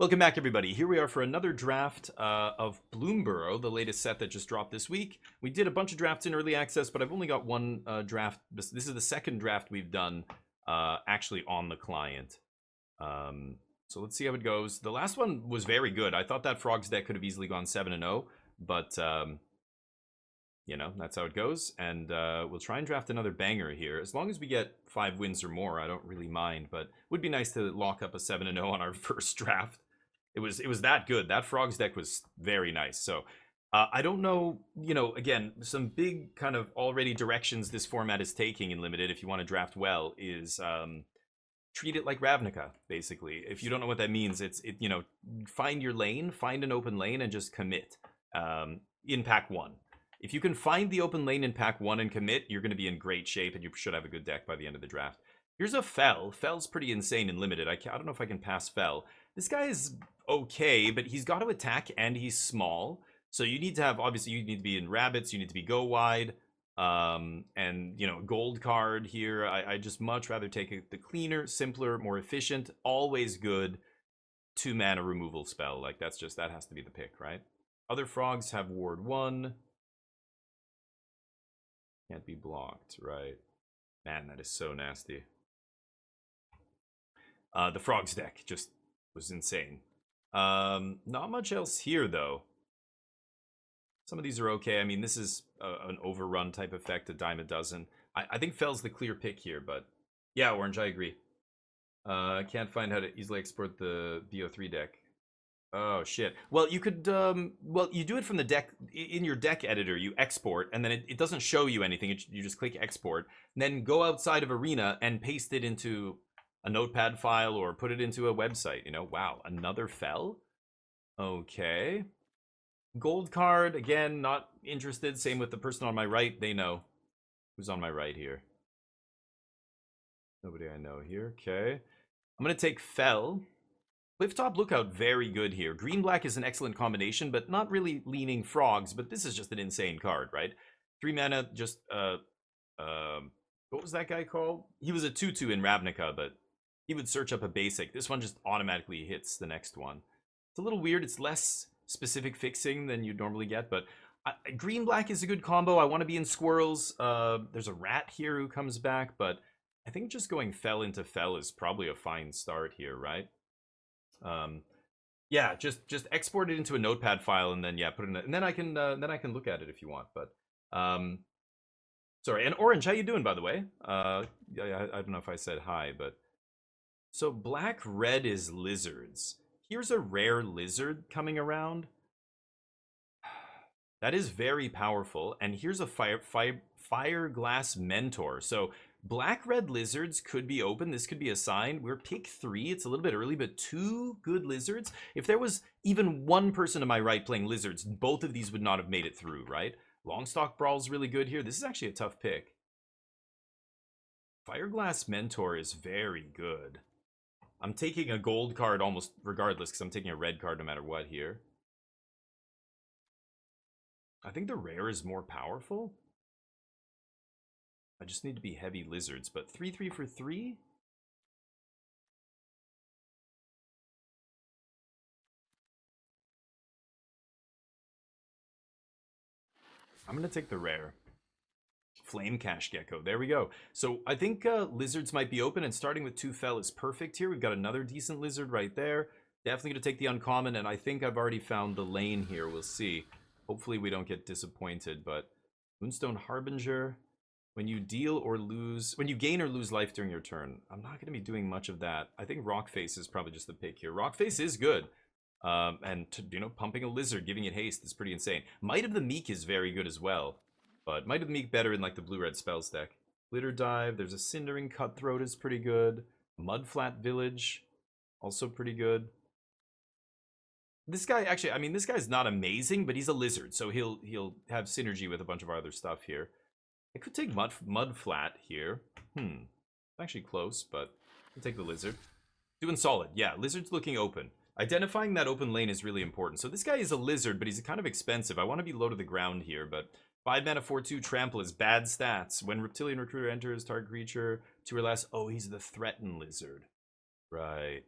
Welcome back, everybody. Here we are for another draft of Bloomburrow, the latest set that just dropped this week. We did a bunch of drafts in early access, but I've only got one draft. This is the second draft we've done actually on the client. So let's see how it goes. The last one was very good. I thought that Frogs deck could have easily gone 7-0, but you know, that's how it goes. And we'll try and draft another banger here. As long as we get 5 wins or more, I don't really mind, but it would be nice to lock up a 7-0 on our first draft. It was that good. That Frogs deck was very nice. So I don't know, you know, again, some big kind of already directions this format is taking in Limited, if you want to draft well, is treat it like Ravnica, basically. If you don't know what that means, you know, find your lane, find an open lane, and just commit in pack 1. If you can find the open lane in pack 1 and commit, you're going to be in great shape, and you should have a good deck by the end of the draft. Here's a Fell. Fell's pretty insane in Limited. I don't know if I can pass Fell. This guy is okay, but he's got to attack and he's small. So you need to have, obviously, you need to be in rabbits, you need to be go wide. And, you know, gold card here. I just much rather take the cleaner, simpler, more efficient, always good 2-mana removal spell. Like, that has to be the pick, right? Other Frogs have Ward 1. Can't be blocked, right? Man, that is so nasty. The Frogs deck just was insane. Not much else here, though. Some of these are okay. I mean, this is an overrun type effect, a dime a dozen. I think Fell's the clear pick here, but yeah, Orange, I agree. I can't find how to easily export the BO3 deck. Oh, shit. Well, you could, well, you do it from the deck, in your deck editor, you export, and then it doesn't show you anything. You just click export, then go outside of Arena and paste it into a notepad file or put it into a website, you know? Wow, another Fell? Okay. Gold card, again, not interested. Same with the person on my right. They know who's on my right here. Nobody I know here. Okay. I'm going to take Fell. Clifftop Lookout, very good here. Green-black is an excellent combination, but not really leaning Frogs, but this is just an insane card, right? 3 mana, just, what was that guy called? He was a 2-2 in Ravnica, but he would search up a basic. This one just automatically hits the next one. It's a little weird. It's less specific fixing than you'd normally get, but green-black is a good combo. I want to be in Squirrels. There's a Rat here who comes back, but I think just going Fell into Fell is probably a fine start here, right? Yeah, just export it into a notepad file and then yeah, put it in and then I can look at it if you want. But sorry, and Orange, how you doing, by the way? Yeah, I don't know if I said hi, but so black red is lizards. Here's a rare lizard coming around. That is very powerful. And here's a Fireglass Mentor. So black-red lizards could be open. This could be a sign. We're pick 3. It's a little bit early, but 2 good lizards. If there was even one person to my right playing lizards, both of these would not have made it through, right? Longstock Brawl's really good here. This is actually a tough pick. Fireglass Mentor is very good. I'm taking a gold card almost regardless because I'm taking a red card no matter what here. I think the rare is more powerful. I just need to be heavy lizards, but 3/3 for 3? I'm going to take the rare. Flame Cash Gecko. There we go. So I think lizards might be open, and starting with 2 Fell is perfect here. We've got another decent lizard right there. Definitely going to take the uncommon, and I think I've already found the lane here. We'll see. Hopefully we don't get disappointed, but Moonstone Harbinger. When you deal or lose, when you gain or lose life during your turn, I'm not going to be doing much of that. I think Rockface is probably just the pick here. Rockface is good. And, you know, pumping a lizard, giving it haste is pretty insane. Might of the Meek is very good as well. But Might of the Meek better in, like, the blue-red spells deck. Glitter Dive, there's a Cindering Cutthroat is pretty good. Mudflat Village, also pretty good. This guy, actually, I mean, this guy's not amazing, but he's a lizard, so he'll have synergy with a bunch of our other stuff here. I could take Mudflat here. Actually close, but I'll take the lizard. Doing solid. Yeah, lizard's looking open. Identifying that open lane is really important. So this guy is a lizard, but he's kind of expensive. I want to be low to the ground here, but 5 mana 4/2 trample is bad stats. When Reptilian Recruiter enters, target creature 2 or less. Oh, he's the threatened lizard. Right.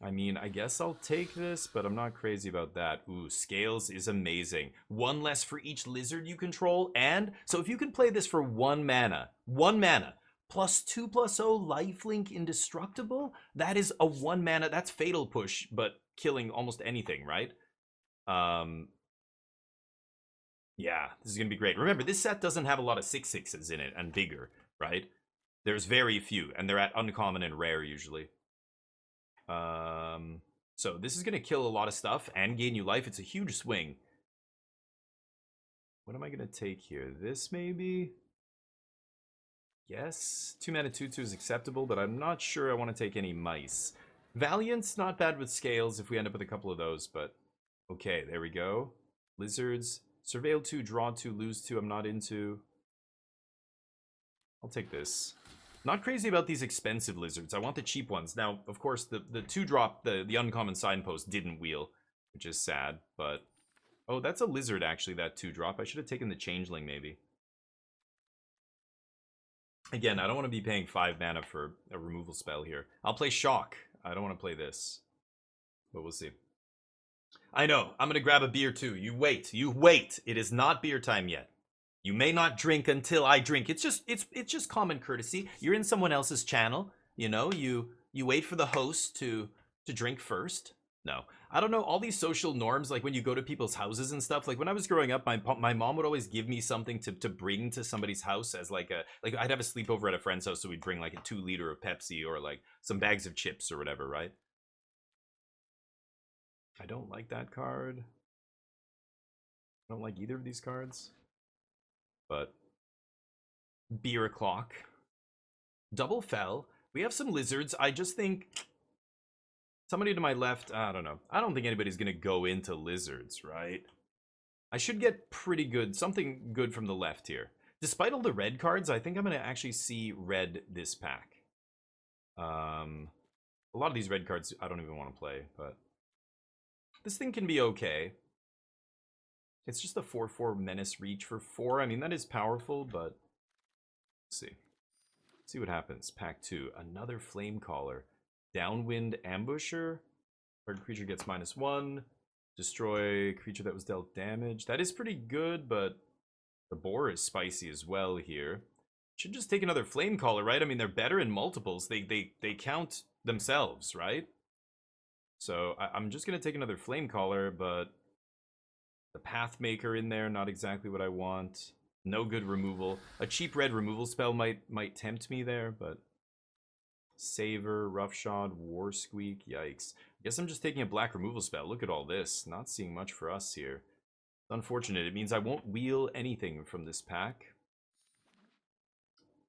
I mean, I guess I'll take this, but I'm not crazy about that. Ooh, Scales is amazing. One less for each lizard you control, and so if you can play this for one mana, +2/+0 lifelink indestructible, that is a 1 mana, that's fatal push, but killing almost anything, right? Um, yeah, this is gonna be great. Remember, this set doesn't have a lot of 6/6s in it and bigger, right? There's very few, and they're at uncommon and rare usually. So this is gonna kill a lot of stuff and gain you life. It's a huge swing. What am I gonna take here? This maybe? Yes, 2 mana 2/2 is acceptable, but I'm not sure I want to take any mice. Valiant's not bad with scales if we end up with a couple of those, but okay, there we go. Lizards, surveil 2, draw 2, lose 2. I'm not into. I'll take this. Not crazy about these expensive lizards. I want the cheap ones. Now, of course, the 2-drop, the uncommon signpost didn't wheel, which is sad, but... Oh, that's a lizard, actually, that 2-drop. I should have taken the changeling, maybe. Again, I don't want to be paying 5 mana for a removal spell here. I'll play Shock. I don't want to play this. But we'll see. I know. I'm going to grab a beer, too. You wait. You wait. It is not beer time yet. You may not drink until I drink. It's just common courtesy. You're in someone else's channel, you know. You wait for the host to drink first. No, I don't know all these social norms. Like when you go to people's houses and stuff. Like when I was growing up, my mom would always give me something to bring to somebody's house as like I'd have a sleepover at a friend's house, so we'd bring like a 2 liter of Pepsi or like some bags of chips or whatever, right? I don't like that card. I don't like either of these cards. But beer o'clock. Double fell. We have some lizards. I just think somebody to my left, I don't know. I don't think anybody's going to go into lizards, right? I should get pretty good, something good from the left here. Despite all the red cards, I think I'm going to actually see red this pack. A lot of these red cards I don't even want to play, but this thing can be okay. It's just a 4/4 menace reach for 4. I mean, that is powerful, but let's see. See what happens. Pack 2. Another Flame Caller. Downwind Ambusher. Target creature gets -1. Destroy creature that was dealt damage. That is pretty good, but the boar is spicy as well here. Should just take another Flame Caller, right? I mean, they're better in multiples. They count themselves, right? So I'm just going to take another Flame Caller, but the Pathmaker in there, not exactly what I want. No good removal. A cheap red removal spell might tempt me there, but Savor, Roughshod, War Squeak, yikes. I guess I'm just taking a black removal spell. Look at all this. Not seeing much for us here. It's unfortunate. It means I won't wheel anything from this pack.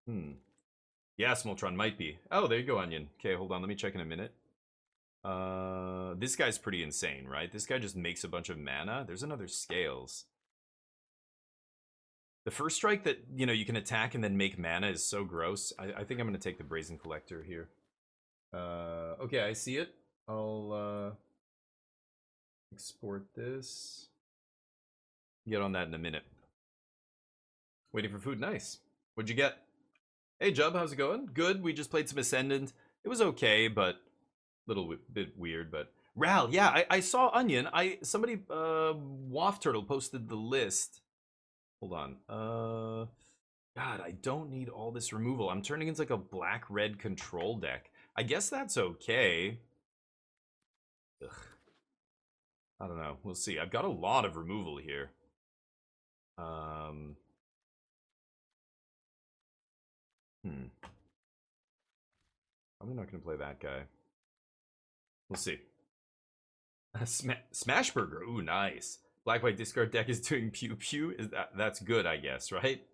Yeah, Smoltron might be. Oh, there you go, Onion. Okay, hold on. Let me check in a minute. This guy's pretty insane, right? This guy just makes a bunch of mana. There's another Scales. The first strike that, you know, you can attack and then make mana is so gross. I think I'm going to take the Brazen Collector here. Okay, I see it. I'll export this. Get on that in a minute. Waiting for food. Nice. What'd you get? Hey, Jub, how's it going? Good. We just played some Ascendant. It was okay, but a little bit weird. But Ral, yeah, I saw Onion. Somebody Waft Turtle posted the list. Hold on. God, I don't need all this removal. I'm turning into like a black-red control deck. I guess that's okay. Ugh. I don't know. We'll see. I've got a lot of removal here. Probably not going to play that guy. We'll see. Smashburger. Ooh, nice. Black-white discard deck is doing pew pew. That's good, I guess, right?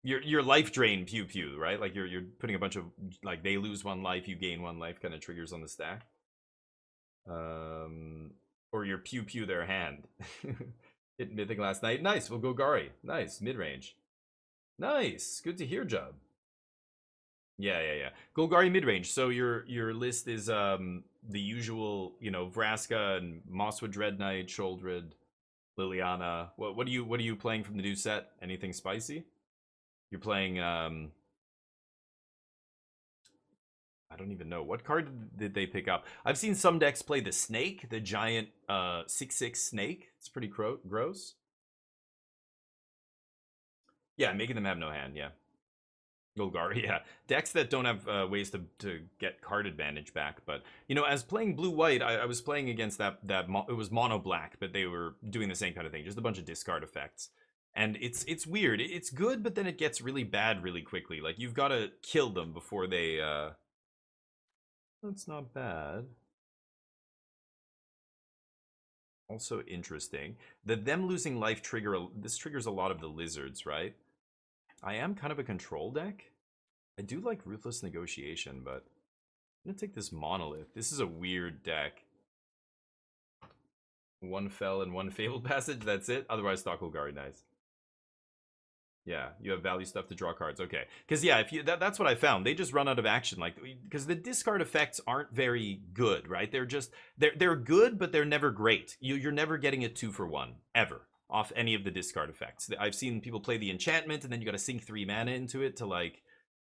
Your life drain pew pew, right? Like you're putting a bunch of, like, they lose 1 life, you gain 1 life kind of triggers on the stack. Or your pew pew their hand. Hit mythic last night. Nice. We'll go Gari. Nice. Mid range. Nice. Good to hear, Job. Yeah. Golgari mid range. So your list is the usual, you know, Vraska and Mosswood Dread Knight, Sholdred, Liliana. What are you playing from the new set? Anything spicy? You're playing I don't even know. What card did they pick up? I've seen some decks play the snake, the giant 6/6 snake. It's pretty gross. Yeah, making them have no hand, yeah. Golgari, yeah. Decks that don't have ways to get card advantage back. But, you know, as playing blue-white, I was playing against it was mono-black, but they were doing the same kind of thing. Just a bunch of discard effects. And it's weird. It's good, but then it gets really bad really quickly. Like, you've got to kill them before they... That's not bad. Also interesting. Them losing life this triggers a lot of the lizards, right? I am kind of a control deck. I do like Ruthless Negotiation, but I'm gonna take this Monolith. This is a weird deck. One Fel and one Fabled Passage, that's it? Otherwise, Stock Golgari, nice. Yeah, you have value stuff to draw cards. Okay, because yeah, if you that's what I found. They just run out of action, like because the discard effects aren't very good, right? They're good, but they're never great. You're never getting a 2-for-1 ever off any of the discard effects. I've seen people play the enchantment, and then you got to sink 3 mana into it to like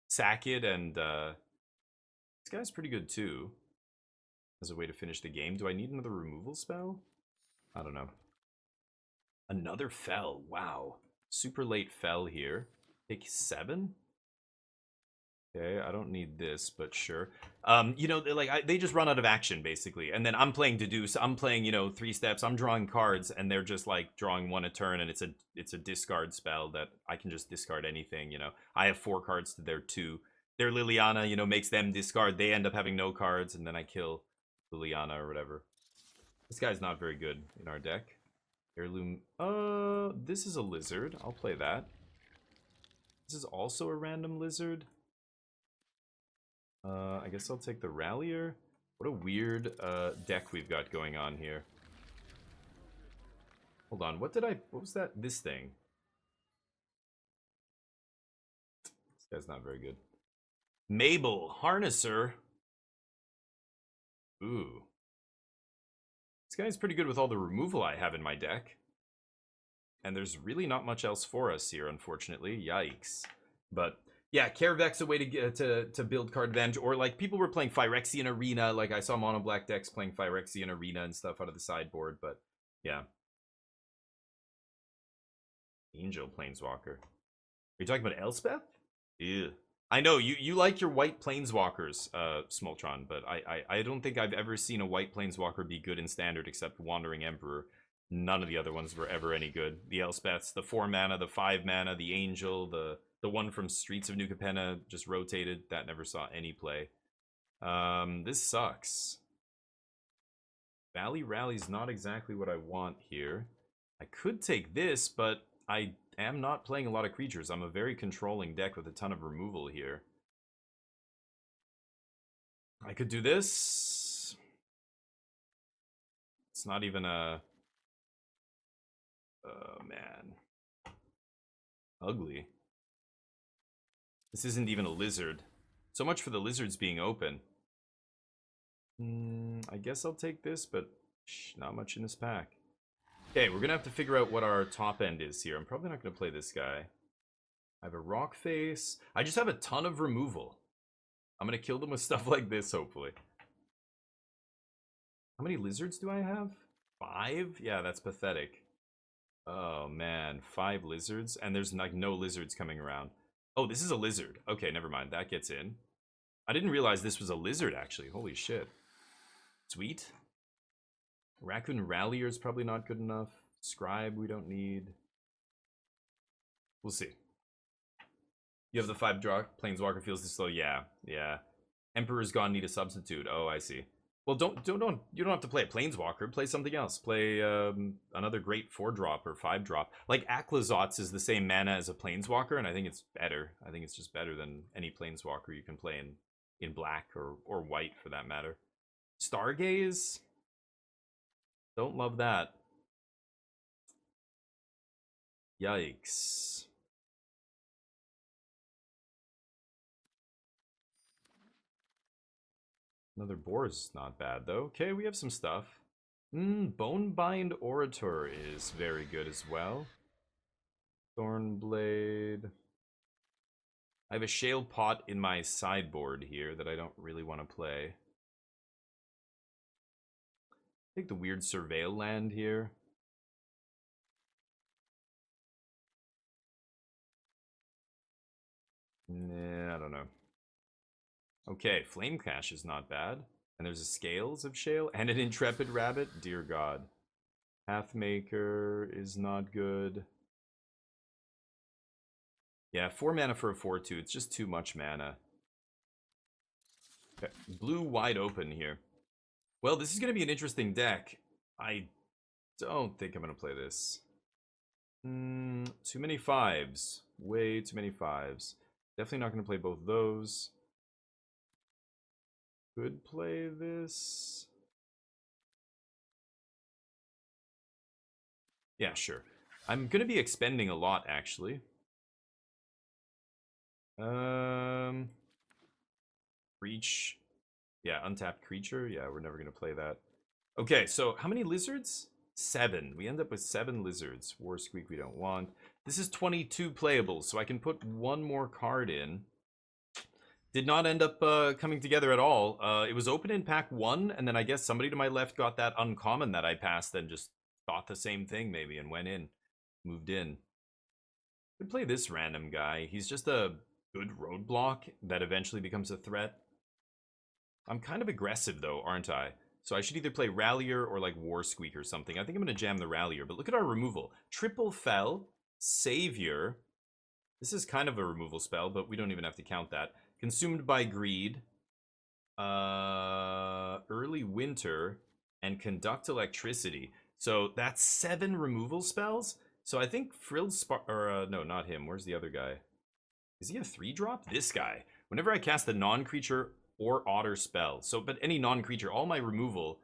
sack it, and this guy's pretty good too as a way to finish the game. Do I need another removal spell? I don't know. Another Fel. Wow. Super late Fel here. Take 7? Okay, I don't need this, but sure. You know, they just run out of action, basically. And then I'm playing Deduce. I'm playing, you know, 3 steps. I'm drawing cards, and they're just, like, drawing 1 a turn, and it's a discard spell that I can just discard anything, you know. I have 4 cards to their 2. Their Liliana, you know, makes them discard. They end up having no cards, and then I kill Liliana or whatever. This guy's not very good in our deck. Heirloom. This is a lizard. I'll play that. This is also a random lizard. I guess I'll take the Rallier. What a weird deck we've got going on here. Hold on, what was that? This thing. This guy's not very good. Mabel, Harnesser. Ooh. This guy's pretty good with all the removal I have in my deck. And there's really not much else for us here, unfortunately. Yikes. But yeah, Caravec's a way to get to build card advantage, or like people were playing Phyrexian Arena. Like I saw mono black decks playing Phyrexian Arena and stuff out of the sideboard. But yeah, Angel Planeswalker. Are you talking about Elspeth? Yeah, I know you like your white Planeswalkers, Smoltron, but I don't think I've ever seen a white Planeswalker be good in Standard except Wandering Emperor. None of the other ones were ever any good. The Elspeths, the 4 mana, the 5 mana, the Angel, the one from Streets of New Capenna just rotated. That never saw any play. This sucks. Valley Rally's not exactly what I want here. I could take this, but I am not playing a lot of creatures. I'm a very controlling deck with a ton of removal here. I could do this. It's not even a... Oh, man. Ugly. This isn't even a lizard. So much for the lizards being open. I guess I'll take this, but not much in this pack. Okay, we're gonna have to figure out what our top end is here. I'm probably not gonna play this guy. I have a rock face. I just have a ton of removal. I'm gonna kill them with stuff like this, hopefully. How many lizards do I have? 5? Yeah, that's pathetic. Oh man, 5 lizards, and there's like no lizards coming around. Oh, this is a lizard. Okay, never mind. That gets in. I didn't realize this was a lizard, actually. Holy shit. Sweet. Raccoon Rallier is probably not good enough. Scribe we don't need. We'll see. You have the 5 draw. Planeswalker feels this slow. Yeah, yeah. Emperor's Gone, need a substitute. Oh, I see. Well, don't you don't have to play a Planeswalker. Play something else. Play another great 4-drop or 5-drop. Like Aklazotz is the same mana as a Planeswalker, and I think it's better. I think it's just better than any Planeswalker you can play in black or white for that matter. Stargaze? Don't love that. Yikes. Another boar is not bad, though. Okay, we have some stuff. Bonebind Orator is very good as well. Thornblade. I have a shale pot in my sideboard here that I don't really want to play. Take the weird surveil land here. Nah, I don't know. Okay, Flame Cache is not bad. And there's a Scales of Shale and an Intrepid Rabbit. Dear God. Pathmaker is not good. Yeah, 4 mana for a 4/2. It's just too much mana. Okay. Blue wide open here. Well, this is going to be an interesting deck. I don't think I'm going to play this. Too many 5s. Way too many 5s. Definitely not going to play both those. Could play this. Yeah, sure. I'm going to be expending a lot, actually. Breach. Yeah, untapped creature. Yeah, we're never going to play that. Okay, so how many lizards? 7. We end up with 7 lizards. War Squeak we don't want. This is 22 playables, so I can put one more card in. Did not end up coming together at all. It was open in pack 1, and then I guess somebody to my left got that uncommon that I passed and just thought the same thing maybe and went in. Moved in. Could play this random guy. He's just a good roadblock that eventually becomes a threat. I'm kind of aggressive though, aren't I? So I should either play Rallier or like War Squeak or something. I think I'm going to jam the Rallier, but look at our removal. Triple Fell, Savior. This is kind of a removal spell, but we don't even have to count that. Consumed by Greed, Early Winter, and Conduct Electricity. So that's 7 removal spells. So I think Frilled Spark, or no, not him. Where's the other guy? Is he a 3-drop? This guy. Whenever I cast a non-creature or otter spell, so but any non-creature, all my removal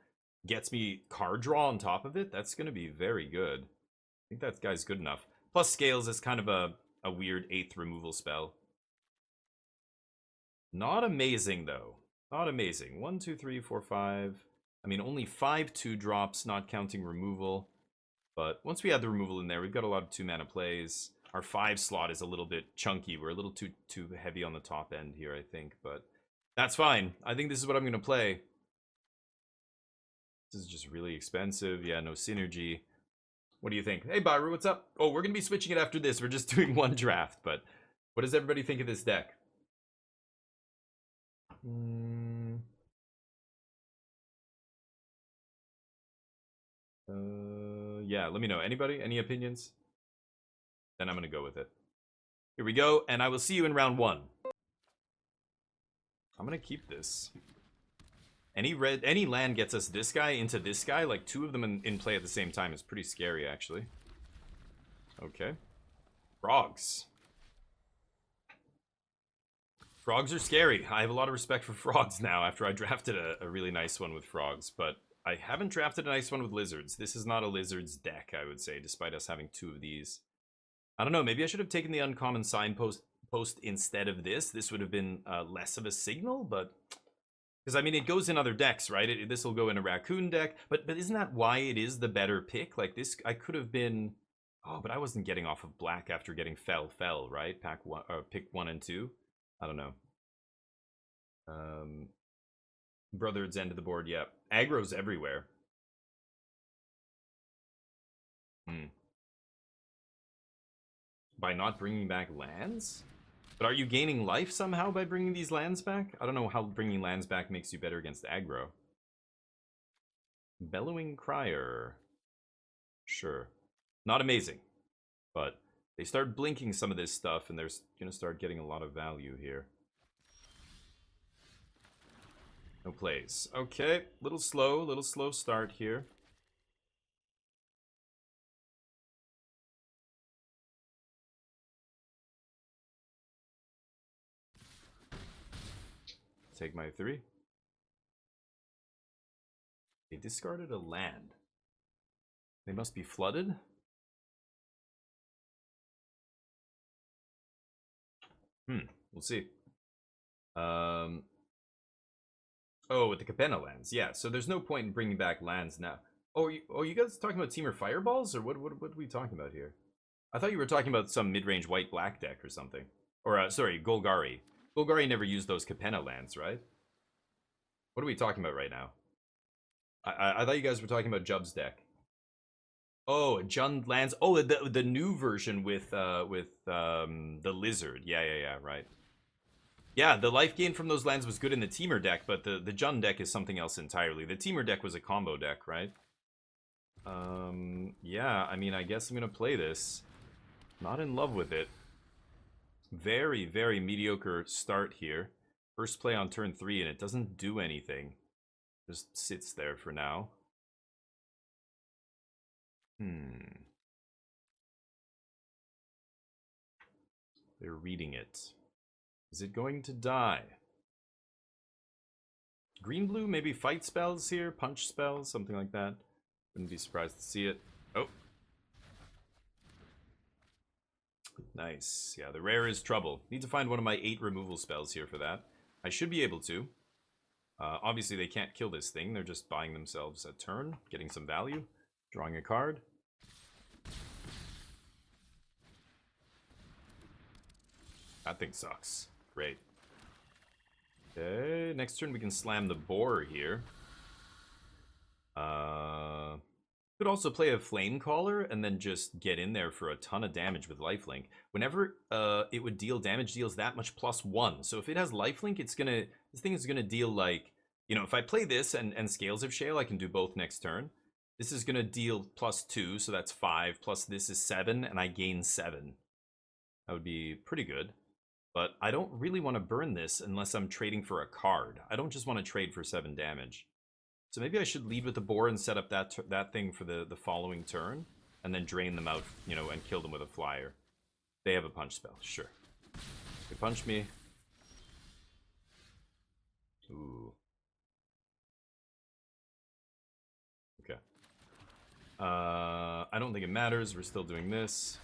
gets me card draw on top of it. That's going to be very good. I think that guy's good enough. Plus Scales is kind of a weird 8th removal spell. Not amazing, though. Not amazing. 1, 2, 3, 4, 5. I mean, only 5 2-drops, not counting removal. But once we add the removal in there, we've got a lot of 2-mana plays. Our 5 slot is a little bit chunky. We're a little too heavy on the top end here, I think. But that's fine. I think this is what I'm going to play. This is just really expensive. Yeah, no synergy. What do you think? Hey, Byru, what's up? Oh, we're going to be switching it after this. We're just doing one draft. But what does everybody think of this deck? Yeah, let me know. Anybody? Any opinions? Then I'm going to go with it. Here we go, and I will see you in round 1. I'm going to keep this. Any land gets us this guy into this guy, like 2 of them in play at the same time is pretty scary, actually. Okay. Frogs. Frogs are scary. I have a lot of respect for frogs now after I drafted a really nice one with frogs, but I haven't drafted a nice one with lizards. This is not a lizards deck, I would say, despite us having 2 of these. I don't know, maybe I should have taken the uncommon signpost instead of this. This would have been less of a signal, but... Because, I mean, it goes in other decks, right? This will go in a Raccoon deck, but isn't that why it is the better pick? Like, this, I could have been... Oh, but I wasn't getting off of black after getting fell, right? Pick 1 and 2. I don't know. Brother's end of the board, yeah. Aggro's everywhere. By not bringing back lands? But are you gaining life somehow by bringing these lands back? I don't know how bringing lands back makes you better against aggro. Bellowing Crier. Sure. Not amazing. But they start blinking some of this stuff, and they're going to start getting a lot of value here. No plays. Okay, little slow start here. Take my 3. They discarded a land. They must be flooded? We'll see. Oh, with the Capenna lands. Yeah, so there's no point in bringing back lands now. Oh, you guys talking about Teamer Fireballs? Or what are we talking about here? I thought you were talking about some mid-range white-black deck or something. Or, sorry, Golgari. Golgari never used those Capenna lands, right? What are we talking about right now? I thought you guys were talking about Jub's deck. Oh, Jund lands. Oh, the new version with the lizard. Yeah, right. Yeah, the life gain from those lands was good in the Teamer deck, but the Jund deck is something else entirely. The Teamer deck was a combo deck, right? Yeah, I mean, I guess I'm gonna play this. Not in love with it. Very, very mediocre start here. First play on turn 3, and it doesn't do anything. Just sits there for now. They're reading it. Is it going to die? Green-blue, maybe fight spells here? Punch spells? Something like that. Wouldn't be surprised to see it. Oh. Nice. Yeah, the rare is trouble. Need to find one of my 8 removal spells here for that. I should be able to. Obviously, they can't kill this thing. They're just buying themselves a turn, getting some value, drawing a card. That thing sucks. Great. Okay, next turn we can slam the boar here. Could also play a flame caller and then just get in there for a ton of damage with lifelink. Whenever it would deal damage, deals that much +1. So if it has lifelink, this thing is gonna deal like, you know, if I play this and Scales of Shale, I can do both next turn. This is gonna deal +2, so that's 5, plus this is 7, and I gain 7. That would be pretty good. But I don't really want to burn this unless I'm trading for a card. I don't just want to trade for 7 damage. So maybe I should lead with the boar and set up that thing for the following turn, and then drain them out, you know, and kill them with a flyer. They have a punch spell, sure. They punch me. Ooh. Okay. I don't think it matters. We're still doing this.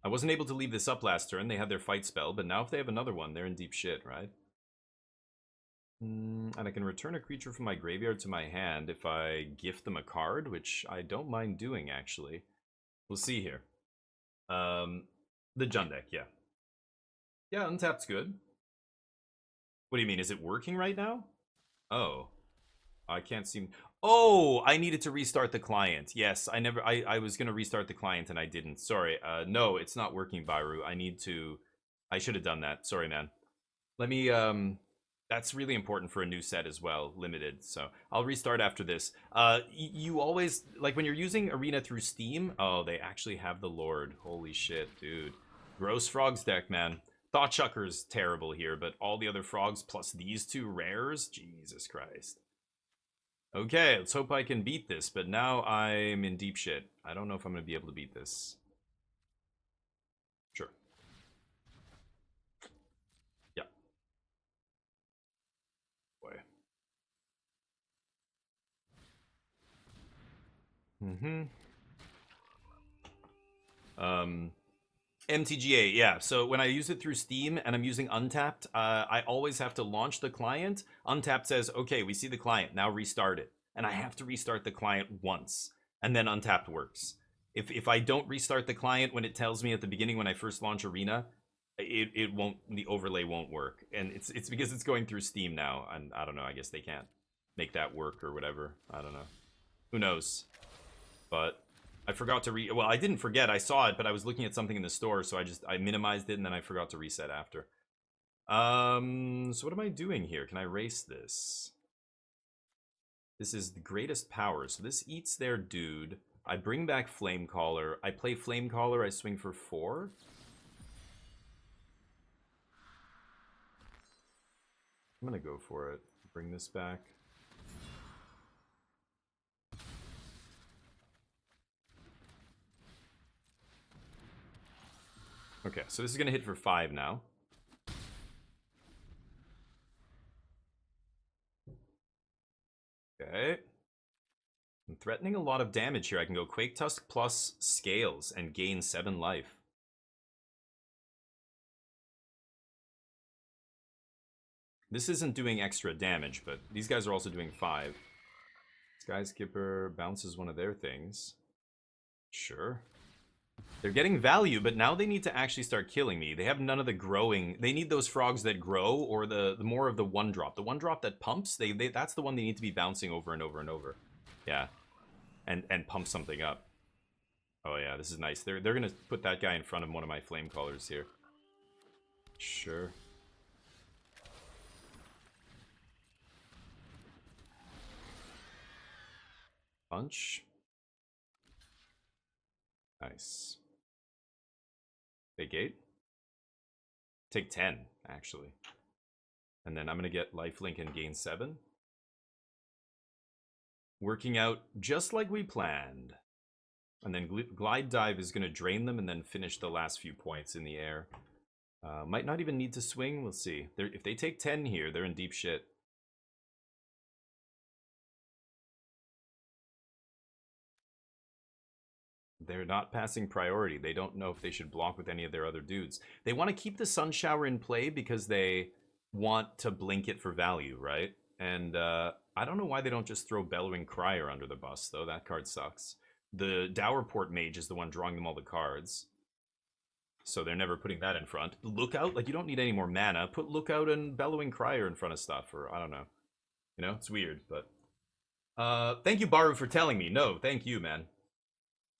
I wasn't able to leave this up last turn. They had their fight spell, but now if they have another one, they're in deep shit, right? And I can return a creature from my graveyard to my hand if I gift them a card, which I don't mind doing, actually. We'll see here. The Jund deck, yeah. Yeah, untapped's good. What do you mean? Is it working right now? Oh. I can't seem... Oh, I needed to restart the client. Yes, I was going to restart the client and I didn't. Sorry. No, it's not working, Byru. I should have done that. Sorry, man. Let me, that's really important for a new set as well, limited. So I'll restart after this. You always, like when you're using Arena through Steam, oh, they actually have the Lord. Holy shit, dude. Gross Frogs deck, man. Thought Chucker's terrible here, but all the other frogs plus these 2 rares? Jesus Christ. Okay, let's hope I can beat this, but now I'm in deep shit. I don't know if I'm going to be able to beat this. Sure. Yeah. Boy. MTGA, yeah. So when I use it through Steam and I'm using Untapped, I always have to launch the client. Untapped says, okay, we see the client, now restart it. And I have to restart the client once, and then Untapped works. If I don't restart the client when it tells me at the beginning when I first launch Arena, it won't, the overlay won't work. And it's because it's going through Steam now, and I don't know, I guess they can't make that work or whatever. I don't know. Who knows? But I forgot to well, I didn't forget, I saw it, but I was looking at something in the store, so I minimized it and then I forgot to reset after. So what am I doing here? Can I erase this? This is the greatest power, so this eats their dude. I bring back Flamecaller. I play Flamecaller, I swing for 4. I'm gonna go for it. Bring this back. Okay, so this is gonna hit for 5 now. Okay. I'm threatening a lot of damage here. I can go Quake Tusk plus Scales and gain 7 life. This isn't doing extra damage, but these guys are also doing 5. Sky Skipper bounces one of their things. Sure. They're getting value, but now they need to actually start killing me. They have none of the growing. They need those frogs that grow, or the more of the one drop. The one drop that pumps, they that's the one they need to be bouncing over and over and over. Yeah. And pump something up. Oh yeah, this is nice. They're gonna put that guy in front of one of my flame callers here. Sure. Punch. Nice. Take 8. Take 10, actually. And then I'm gonna get lifelink and gain 7. Working out just like we planned. And then Glide Dive is going to drain them and then finish the last few points in the air. Might not even need to swing. We'll see. If they take 10 here, they're in deep shit. They're not passing priority. They don't know if they should block with any of their other dudes. They want to keep the Sun Shower in play because they want to blink it for value, right? And I don't know why they don't just throw Bellowing Crier under the bus, though. That card sucks. The Dowerport Mage is the one drawing them all the cards. So they're never putting that in front. Lookout? Like, you don't need any more mana. Put Lookout and Bellowing Crier in front of stuff, or I don't know. You know, it's weird, but... thank you, Baru, for telling me. No, thank you, man.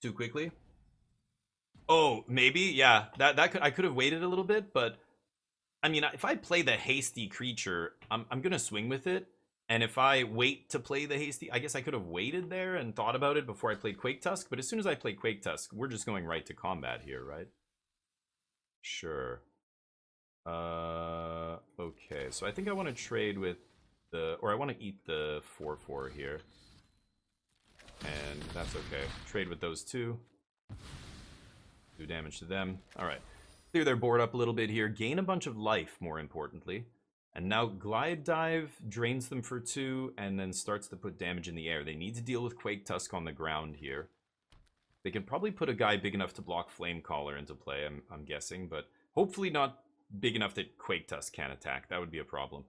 Too quickly? Oh, maybe? Yeah, I could have waited a little bit, but... I mean, if I play the Hasty Creature, I'm gonna swing with it. And if I wait to play the Hasty, I guess I could have waited there and thought about it before I played Quake Tusk. But as soon as I play Quake Tusk, we're just going right to combat here, right? Sure. Okay, so I think I want to trade with the... Or I want to eat the 4/4 here. And that's okay. Trade with those two. Do damage to them. Alright. Clear their board up a little bit here. Gain a bunch of life, more importantly. And now Glide Dive drains them for 2 and then starts to put damage in the air. They need to deal with Quake Tusk on the ground here. They can probably put a guy big enough to block Flame Caller into play, I'm guessing, but hopefully not big enough that Quake Tusk can't attack. That would be a problem.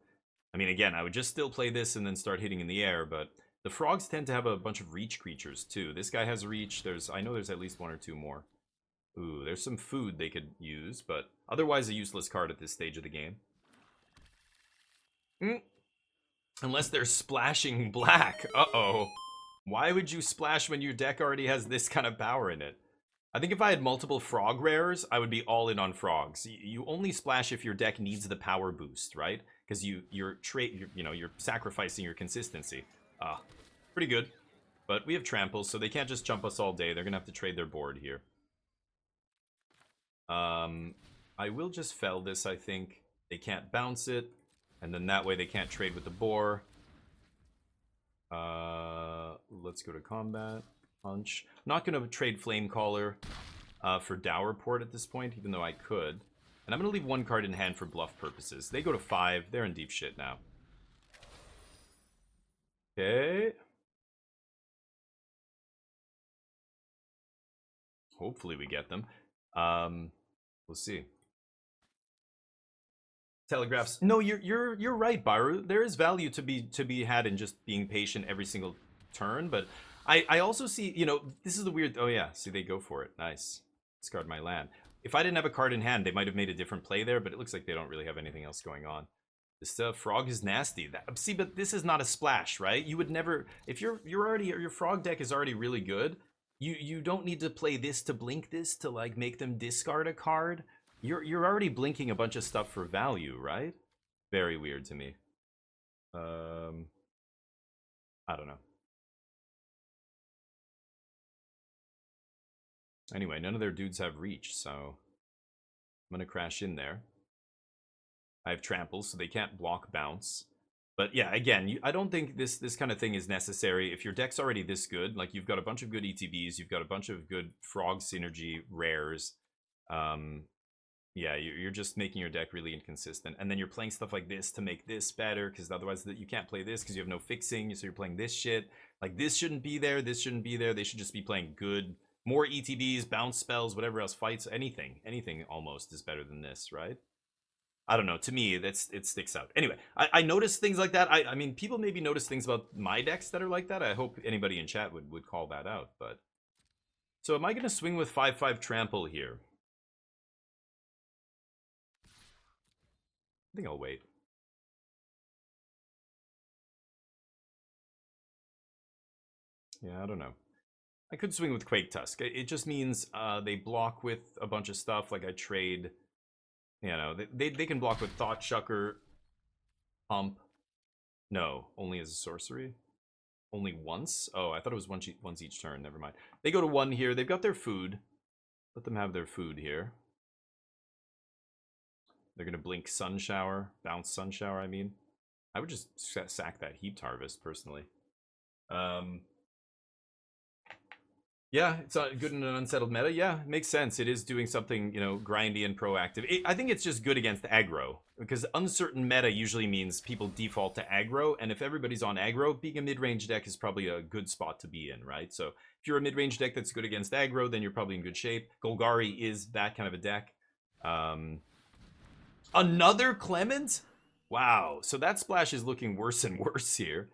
I mean, again, I would just still play this and then start hitting in the air, but the frogs tend to have a bunch of reach creatures too. This guy has reach. I know there's at least 1 or 2 more. Ooh, there's some food they could use, but otherwise a useless card at this stage of the game. Unless they're splashing black. Uh-oh. Why would you splash when your deck already has this kind of power in it? I think if I had multiple frog rares, I would be all in on frogs. You only splash if your deck needs the power boost, right? Because you're sacrificing your consistency. Pretty good. But we have tramples, so they can't just jump us all day. They're gonna have to trade their board here. I will just fell this, I think. They can't bounce it. And then that way they can't trade with the boar. Let's go to combat. Punch. I'm not going to trade Flame Caller for Dowerport at this point, even though I could. And I'm going to leave 1 card in hand for bluff purposes. They go to 5. They're in deep shit now. Okay. Hopefully we get them. We'll see. Telegraphs. No, you're right, Baru. There is value to be had in just being patient every single turn, but I also see, you know, this is the weird... Oh yeah, see, they go for it. Nice. Discard my land. If I didn't have a card in hand, they might have made a different play there, but it looks like they don't really have anything else going on. This frog is nasty. See, but this is not a splash, right? You would never... If your frog deck is already really good, you don't need to play this to blink this to, like, make them discard a card. You're already blinking a bunch of stuff for value, right? Very weird to me. I don't know. Anyway, none of their dudes have reach, so I'm gonna crash in there. I have tramples, so they can't block bounce. But yeah, again, I don't think this kind of thing is necessary. If your deck's already this good, like you've got a bunch of good ETBs, you've got a bunch of good frog synergy rares, yeah, you're just making your deck really inconsistent. And then you're playing stuff like this to make this better, because otherwise you can't play this because you have no fixing, so you're playing this shit. Like, this shouldn't be there, this shouldn't be there. They should just be playing good, more ETBs, bounce spells, whatever else, fights, anything. Anything almost is better than this, right? I don't know. To me, it sticks out. Anyway, I notice things like that. I mean, people maybe notice things about my decks that are like that. I hope anybody in chat would call that out, but... So am I going to swing with 5/5 trample here? I think I'll wait. Yeah, I don't know. I could swing with Quake Tusk. It just means they block with a bunch of stuff. Like I trade, you know, they can block with Thought Shucker, Pump. No, only as a sorcery. Only once? Oh, I thought it was once each turn. Never mind. They go to 1 here. They've got their food. Let them have their food here. They're going to blink Sun Shower. Bounce Sun Shower, I mean. I would just sack that Heaped Harvest, personally. Yeah, it's good in an unsettled meta. Yeah, it makes sense. It is doing something, you know, grindy and proactive. I think it's just good against aggro, because uncertain meta usually means people default to aggro, and if everybody's on aggro, being a mid-range deck is probably a good spot to be in, right? So if you're a mid-range deck that's good against aggro, then you're probably in good shape. Golgari is that kind of a deck. Another Clement? Wow, so that splash is looking worse and worse here.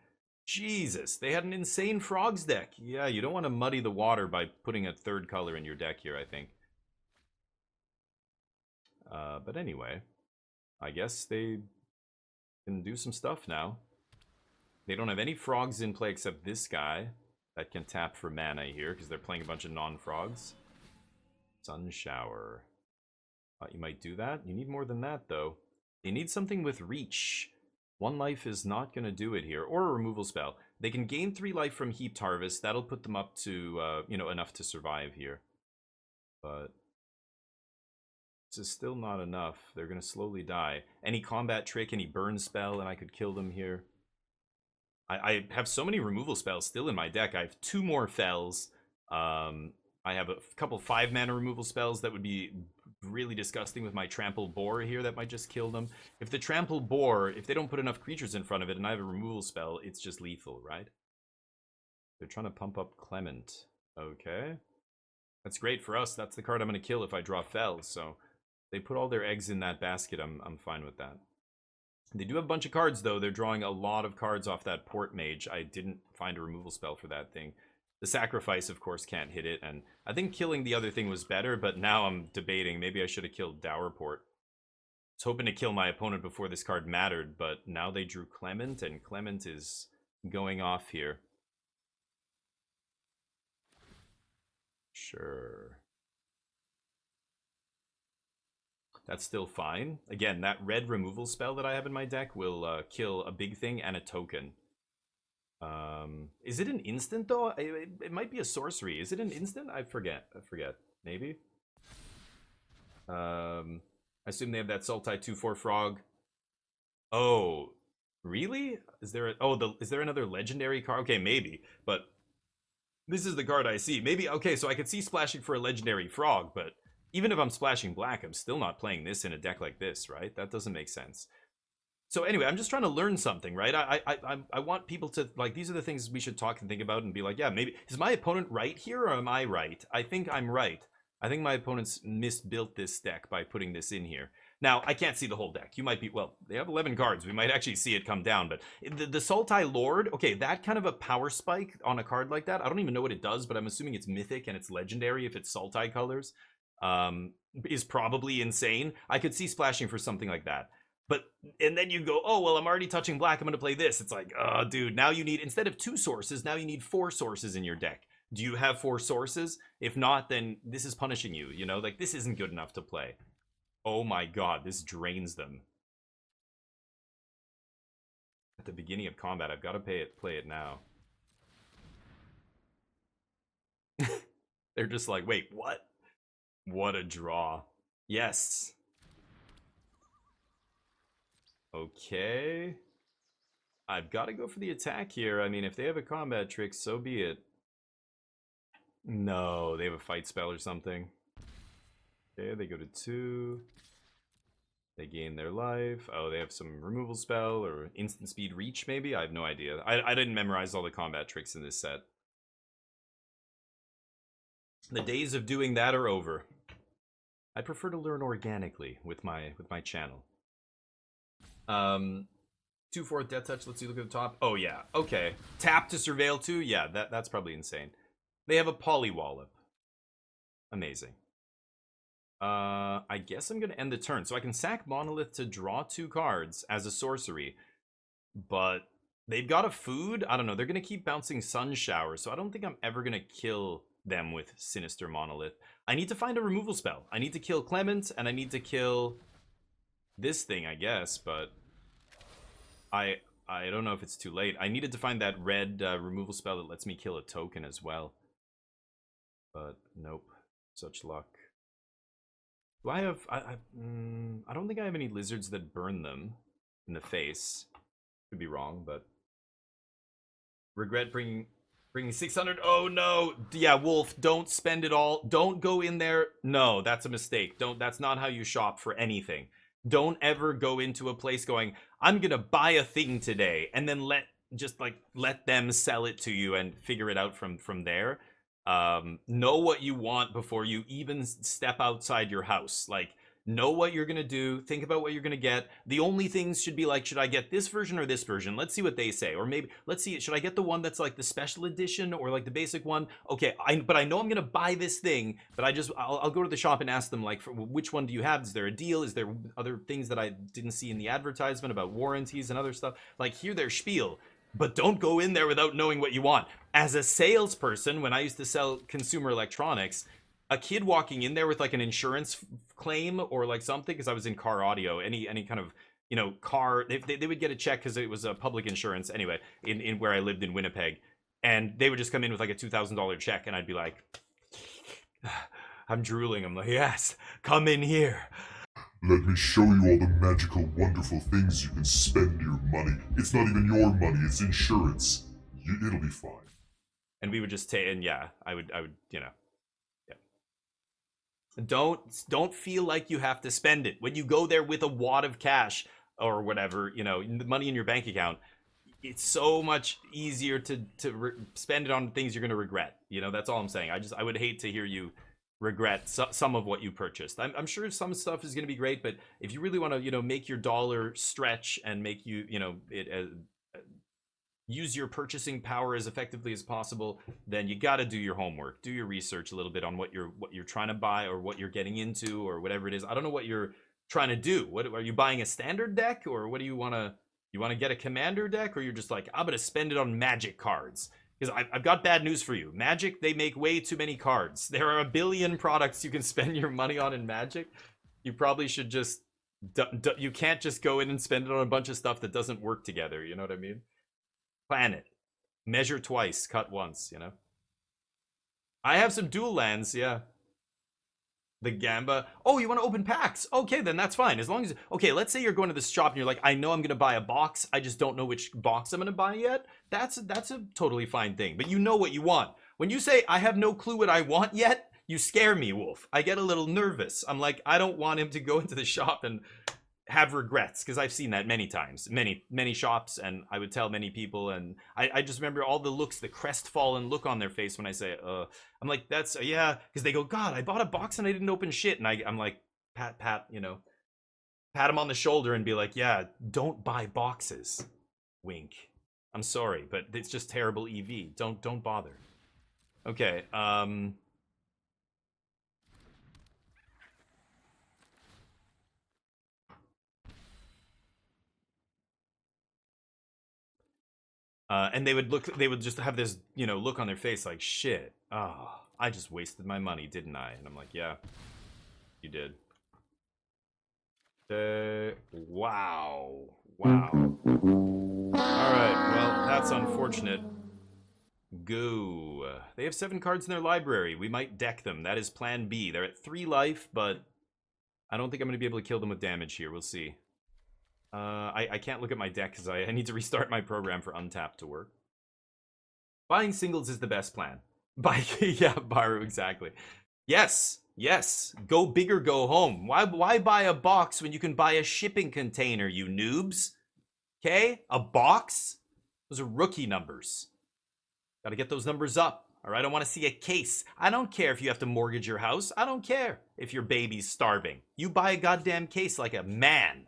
Jesus, they had an insane frogs deck. Yeah, you don't want to muddy the water by putting a third color in your deck here, I think. But anyway, I guess they can do some stuff now. They don't have any frogs in play except this guy that can tap for mana here because they're playing a bunch of non-frogs. Sun Shower. Thought you might do that. You need more than that, though. They need something with reach. 1 life is not going to do it here. Or a removal spell. They can gain 3 life from Heaped Harvest. That'll put them up to, you know, enough to survive here. But this is still not enough. They're going to slowly die. Any combat trick, any burn spell, and I could kill them here. I have so many removal spells still in my deck. I have 2 more Fells. I have a couple 5-mana removal spells that would be really disgusting with my Trample Boar here that might just kill them. If the Trample Boar, if they don't put enough creatures in front of it and I have a removal spell, it's just lethal, right? They're trying to pump up Clement. Okay. That's great for us. That's the card I'm going to kill if I draw Fells. So they put all their eggs in that basket. I'm fine with that. They do have a bunch of cards, though. They're drawing a lot of cards off that Port Mage. I didn't find a removal spell for that thing. The Sacrifice, of course, can't hit it, and I think killing the other thing was better, but now I'm debating. Maybe I should have killed Dowerport. I was hoping to kill my opponent before this card mattered, but now they drew Clement, and Clement is going off here. Sure. That's still fine. Again, that red removal spell that I have in my deck will kill a big thing and a token. Is it an instant though? It might be a sorcery. Is it an instant? I forget. Maybe. I assume they have that Sultai 2/4 frog. Oh, really? Is there is there another legendary card? Okay, maybe. But this is the card I see. Maybe okay, so I could see splashing for a legendary frog, but even if I'm splashing black, I'm still not playing this in a deck like this, right? That doesn't make sense. So anyway, I'm just trying to learn something, right? I want people to, like, these are the things we should talk and think about and be like, yeah, maybe, is my opponent right here or am I right? I think I'm right. I think my opponent's misbuilt this deck by putting this in here. Now, I can't see the whole deck. You might be, well, they have 11 cards. We might actually see it come down, but the Sultai Lord, okay, that kind of a power spike on a card like that, I don't even know what it does, but I'm assuming it's mythic and it's legendary if it's Sultai colors, is probably insane. I could see splashing for something like that. But, and then you go, oh, well, I'm already touching black. I'm going to play this. It's like, oh, dude, now you need, instead of 2 sources, now you need 4 sources in your deck. Do you have 4 sources? If not, then this is punishing you, you know? Like, this isn't good enough to play. Oh my god, this drains them. At the beginning of combat, I've got to play it now. They're just like, wait, what? What a draw. Yes. Okay. I've got to go for the attack here. I mean, if they have a combat trick, so be it. No, they have a fight spell or something. Okay, they go to 2. They gain their life. Oh, they have some removal spell or instant speed reach, maybe? I have no idea. I didn't memorize all the combat tricks in this set. The days of doing that are over. I prefer to learn organically with my channel. 2/4 Death Touch. Let's see, look at the top. Oh, yeah. Okay. Tap to Surveil 2? Yeah, that's probably insane. They have a Polywallop. Amazing. I guess I'm gonna end the turn. So I can sack Monolith to draw 2 cards as a sorcery. But they've got a food. I don't know. They're going to keep bouncing Sun Shower. So I don't think I'm ever going to kill them with Sinister Monolith. I need to find a removal spell. I need to kill Clement, and I need to kill this thing, I guess. But I don't know if it's too late. I needed to find that red removal spell that lets me kill a token as well. But nope. Such luck. Do I have... I don't think I have any lizards that burn them in the face. Could be wrong, but... Regret bringing 600. Oh no. Yeah, Wolf, don't spend it all. Don't go in there. No, that's a mistake. That's not how you shop for anything. Don't ever go into a place going, I'm gonna buy a thing today, and then let them sell it to you and figure it out from there. Know what you want before you even step outside your house. Like, know what you're gonna do. Think about what you're gonna get. The only things should be like, should I get this version or this version? Let's see what they say. Or maybe let's see, should I get the one that's like the special edition or like the basic one? Okay, but I know I'm gonna buy this thing. But I'll go to the shop and ask them like, which one do you have? Is there a deal? Is there other things that I didn't see in the advertisement about warranties and other stuff? Like, hear their spiel. But don't go in there without knowing what you want. As a salesperson, when I used to sell consumer electronics, a kid walking in there with like an insurance claim or like something, because I was in car audio, any kind of, you know, car, they would get a check because it was a public insurance anyway, in where I lived in Winnipeg, and they would just come in with like a $2,000 check, and I'd be like, I'm drooling. I'm like, yes, come in here. Let me show you all the magical, wonderful things you can spend your money. It's not even your money, it's insurance. It'll be fine. And we would just take, and yeah, I would, you know, yeah. Don't feel like you have to spend it. When you go there with a wad of cash or whatever, you know, money in your bank account, it's so much easier to spend it on things you're going to regret. You know, that's all I'm saying. I would hate to hear you regret some of what you purchased. I'm sure some stuff is going to be great, but if you really want to, you know, make your dollar stretch and make you, you know, use your purchasing power as effectively as possible, then you got to do your homework, do your research a little bit on what you're trying to buy or what you're getting into or whatever it is. I don't know what you're trying to do. What are you buying, a standard deck, or what do you want to get a commander deck, or you're just like, I'm going to spend it on Magic cards? Because I've got bad news for you. Magic, they make way too many cards. There are a billion products you can spend your money on in Magic. You probably should just... you can't just go in and spend it on a bunch of stuff that doesn't work together. You know what I mean? Plan it. Measure twice, cut once, you know? I have some dual lands, yeah. The Gamba. Oh, you want to open packs? Okay, then that's fine. As long as... Okay, let's say you're going to this shop and you're like, I know I'm going to buy a box. I just don't know which box I'm going to buy yet. That's a totally fine thing. But you know what you want. When you say, I have no clue what I want yet, you scare me, Wolf. I get a little nervous. I'm like, I don't want him to go into the shop and have regrets, because I've seen that many times, many shops, and I would tell many people, and I just remember all the looks, the crestfallen look on their face when I say, I'm like, that's, yeah, because they go, God, I bought a box and I didn't open shit, and I'm like, pat, you know, pat him on the shoulder and be like, yeah, don't buy boxes, wink. I'm sorry, but it's just terrible EV. Don't bother. Okay, and they would just have this, you know, look on their face like, shit, oh, I just wasted my money, didn't I? And I'm like, yeah, you did. Wow. All right, well, that's unfortunate. Go. They have 7 cards in their library. We might deck them. That is plan B. They're at 3 life, but I don't think I'm going to be able to kill them with damage here. We'll see. I can't look at my deck because I need to restart my program for Untapped to work. Buying singles is the best plan. Yeah, Baru, exactly. Yes. Go big or go home. Why buy a box when you can buy a shipping container, you noobs? Okay? A box? Those are rookie numbers. Gotta get those numbers up. All right, I want to see a case. I don't care if you have to mortgage your house. I don't care if your baby's starving. You buy a goddamn case like a man.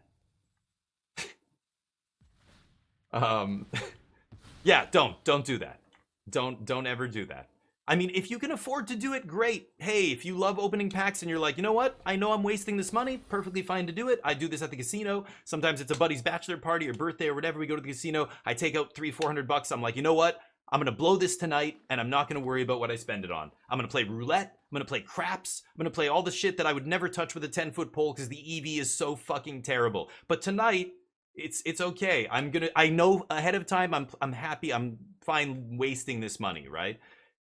Yeah, don't do that. Don't ever do that. I mean, if you can afford to do it, great. Hey, if you love opening packs and you're like, you know what? I know I'm wasting this money. Perfectly fine to do it. I do this at the casino. Sometimes it's a buddy's bachelor party or birthday or whatever. We go to the casino. I take out $300-400. I'm like, you know what? I'm gonna blow this tonight, and I'm not gonna worry about what I spend it on. I'm gonna play roulette. I'm gonna play craps. I'm gonna play all the shit that I would never touch with a 10-foot pole because the EV is so fucking terrible. But tonight, it's okay. I know ahead of time. I'm happy. I'm fine wasting this money, right?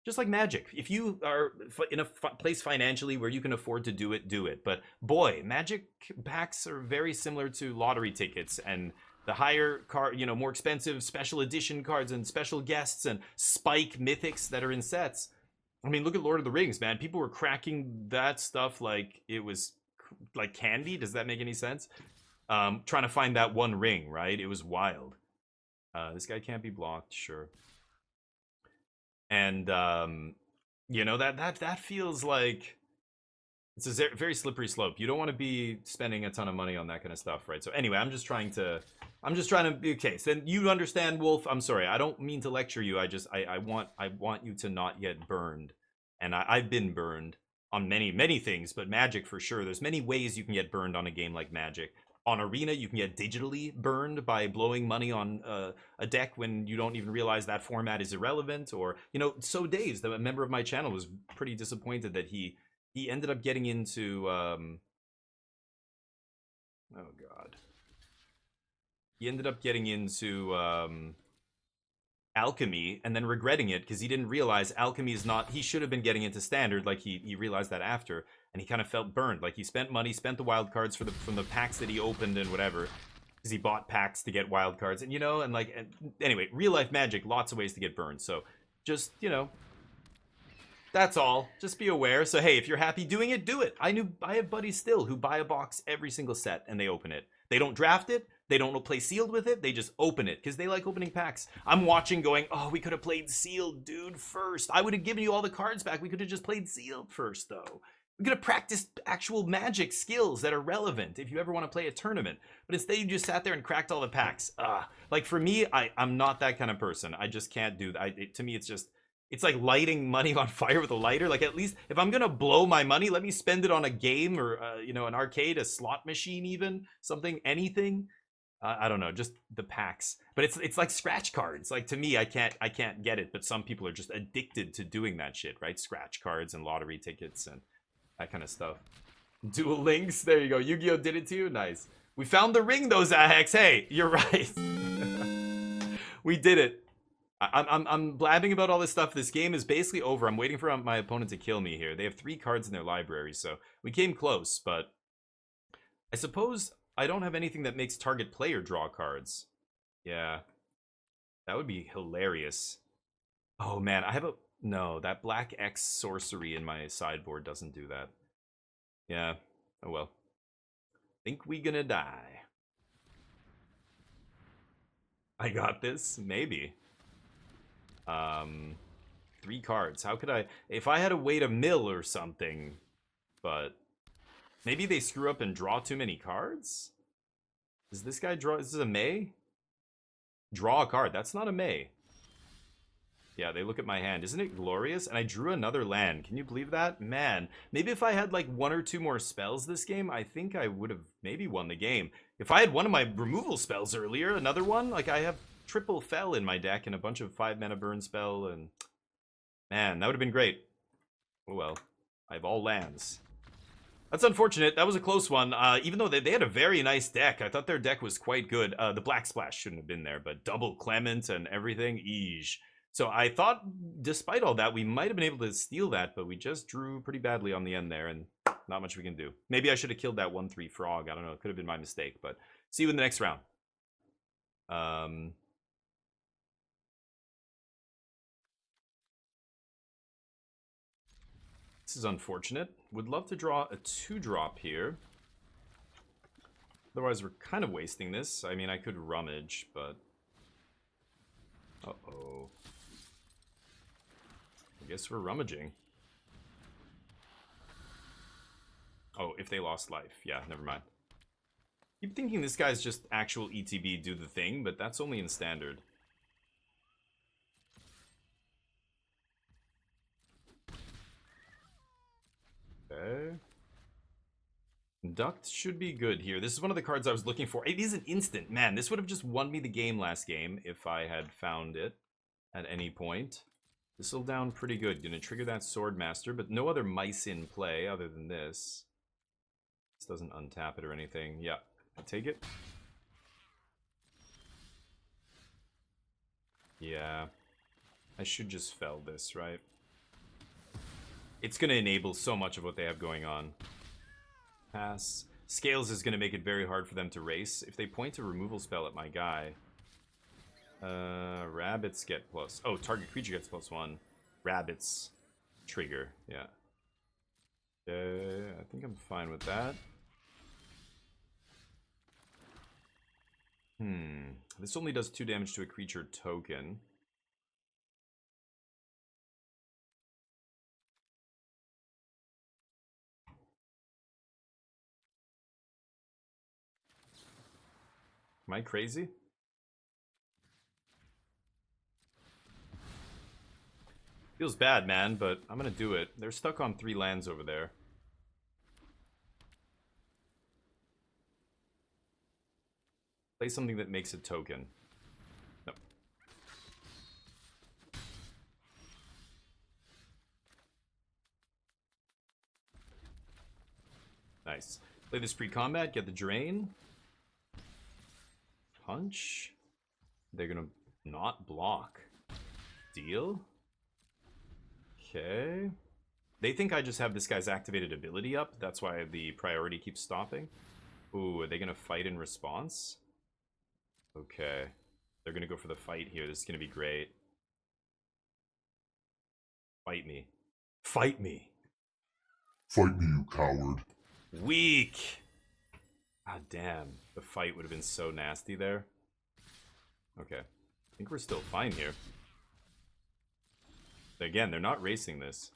Just like Magic. If you are in a place financially where you can afford to do it, do it. But boy, Magic packs are very similar to lottery tickets, and the higher card, more expensive special edition cards and special guests and spike mythics that are in sets. I mean, look at Lord of the Rings, man. People were cracking that stuff like it was like candy. Does that make any sense? Trying to find that one ring, right? It was wild. This guy can't be blocked, sure. And that feels like it's a very slippery slope. You don't want to be spending a ton of money on that kind of stuff, right? So anyway, I'm just trying to okay, so then you understand, Wolf. I'm sorry, I don't mean to lecture you. I want you to not get burned. And I've been burned on many things, but Magic for sure. There's many ways you can get burned on a game like Magic. On Arena, you can get digitally burned by blowing money on a deck when you don't even realize that format is irrelevant. Or, So Days, a member of my channel, was pretty disappointed that he ended up getting into... oh, God. He ended up getting into Alchemy and then regretting it because he didn't realize Alchemy is not... He should have been getting into Standard, like he realized that after. And he kind of felt burned. Like he spent money, spent the wild cards from the packs that he opened and whatever. Because he bought packs to get wild cards. And, anyway, real life Magic, lots of ways to get burned. So just, that's all. Just be aware. So, hey, if you're happy doing it, do it. I have buddies still who buy a box every single set and they open it. They don't draft it. They don't play sealed with it. They just open it because they like opening packs. I'm watching going, oh, we could have played sealed, dude, first. I would have given you all the cards back. We could have just played sealed first, though. We're going to practice actual Magic skills that are relevant if you ever want to play a tournament. But instead, you just sat there and cracked all the packs. Like, for me, I'm not that kind of person. I just can't do that. To me, it's like lighting money on fire with a lighter. Like, at least, if I'm going to blow my money, let me spend it on a game or, an arcade, a slot machine even, something, anything. I don't know, just the packs. But it's like scratch cards. Like, to me, I can't get it. But some people are just addicted to doing that shit, right? Scratch cards and lottery tickets and that kind of stuff. Dual Links, there you go. Yu-Gi-Oh did it to you? Nice. We found the ring though, Zahex. Hey, you're right. We did it. I'm blabbing about all this stuff. This game is basically over. I'm waiting for my opponent to kill me here. They have 3 cards in their library, so we came close, but I suppose I don't have anything that makes target player draw cards. Yeah. That would be hilarious. Oh man, no, that black X sorcery in my sideboard doesn't do that. Yeah. Oh well. Think we gonna die. I got this? Maybe. 3 cards. How could I... If I had to wait a mill or something, but... Maybe they screw up and draw too many cards? Does this guy draw... Is this a May? Draw a card. That's not a May. Yeah, they look at my hand. Isn't it glorious? And I drew another land. Can you believe that? Man, maybe if I had like 1 or 2 more spells this game, I think I would have maybe won the game. If I had one of my removal spells earlier, another one, like I have triple Fell in my deck and a bunch of 5-mana burn spell, and man, that would have been great. Oh well, I have all lands. That's unfortunate. That was a close one. Even though they had a very nice deck. I thought their deck was quite good. The Black Splash shouldn't have been there, but double Clement and everything, eesh. So I thought, despite all that, we might have been able to steal that, but we just drew pretty badly on the end there, and not much we can do. Maybe I should have killed that 1/3 frog. I don't know. It could have been my mistake, but see you in the next round. This is unfortunate. Would love to draw a 2-drop here. Otherwise, we're kind of wasting this. I mean, I could rummage, but... Uh-oh. I guess we're rummaging. Oh, if they lost life. Yeah, never mind. Keep thinking this guy's just actual ETB do the thing, but that's only in Standard. Okay. Conduct should be good here. This is one of the cards I was looking for. It is an instant. Man, this would have just won me the game last game if I had found it at any point. This will down pretty good. Gonna trigger that Swordmaster, but no other mice in play other than this. This doesn't untap it or anything. Yeah, I take it. Yeah. I should just fell this, right? It's gonna enable so much of what they have going on. Pass. Scales is going to make it very hard for them to race. If they point a removal spell at my guy... rabbits get plus... Oh, target creature gets +1. Rabbits trigger, yeah. I think I'm fine with that. This only does 2 damage to a creature token. Am I crazy? Feels bad, man, but I'm gonna do it. They're stuck on 3 lands over there. Play something that makes a token. No. Nice. Play this pre-combat, get the drain. Punch. They're gonna not block. Deal. Okay. They think I just have this guy's activated ability up. That's why the priority keeps stopping. Ooh, are they gonna fight in response? Okay. They're gonna go for the fight here. This is gonna be great. Fight me. Fight me. Fight me, you coward. Weak. God damn. The fight would have been so nasty there. Okay. I think we're still fine here. Again, they're not racing this.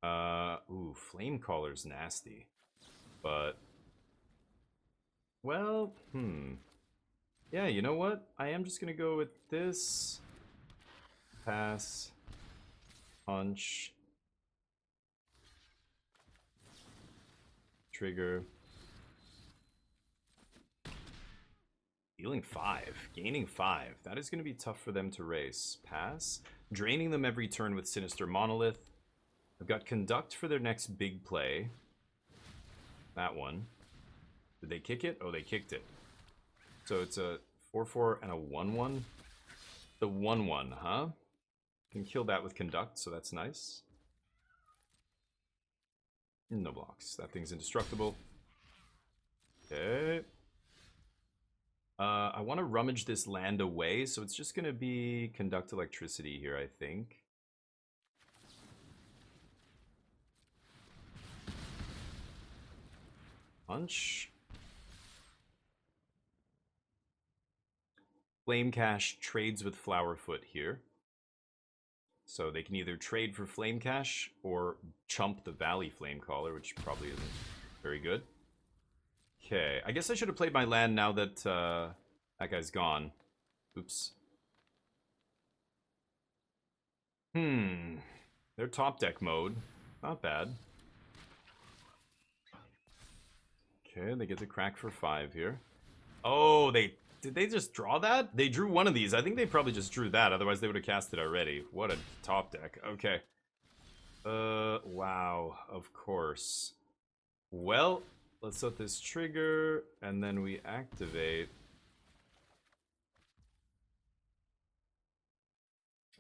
Ooh, Flamecaller's nasty. But... Well, yeah, you know what? I am just gonna go with this. Pass. Punch. Trigger. Dealing 5. Gaining 5. That is going to be tough for them to race. Pass. Draining them every turn with Sinister Monolith. I've got Conduct for their next big play. That one. Did they kick it? Oh, they kicked it. So it's a 4/4 and a 1/1. The 1/1, huh? Can kill that with Conduct, so that's nice. No blocks. That thing's indestructible. Okay. I want to rummage this land away, so it's just going to be Conduct Electricity here, I think. Punch. Flame Cash trades with Flowerfoot here. So they can either trade for Flame Cash or chump the Valley Flamecaller, which probably isn't very good. Okay, I guess I should have played my land now that that guy's gone. Oops. They're top deck mode. Not bad. Okay, they get to crack for 5 here. Oh, did they just draw that? They drew one of these. I think they probably just drew that. Otherwise, they would have cast it already. What a top deck. Okay. Wow. Of course. Well, let's let this trigger, and then we activate.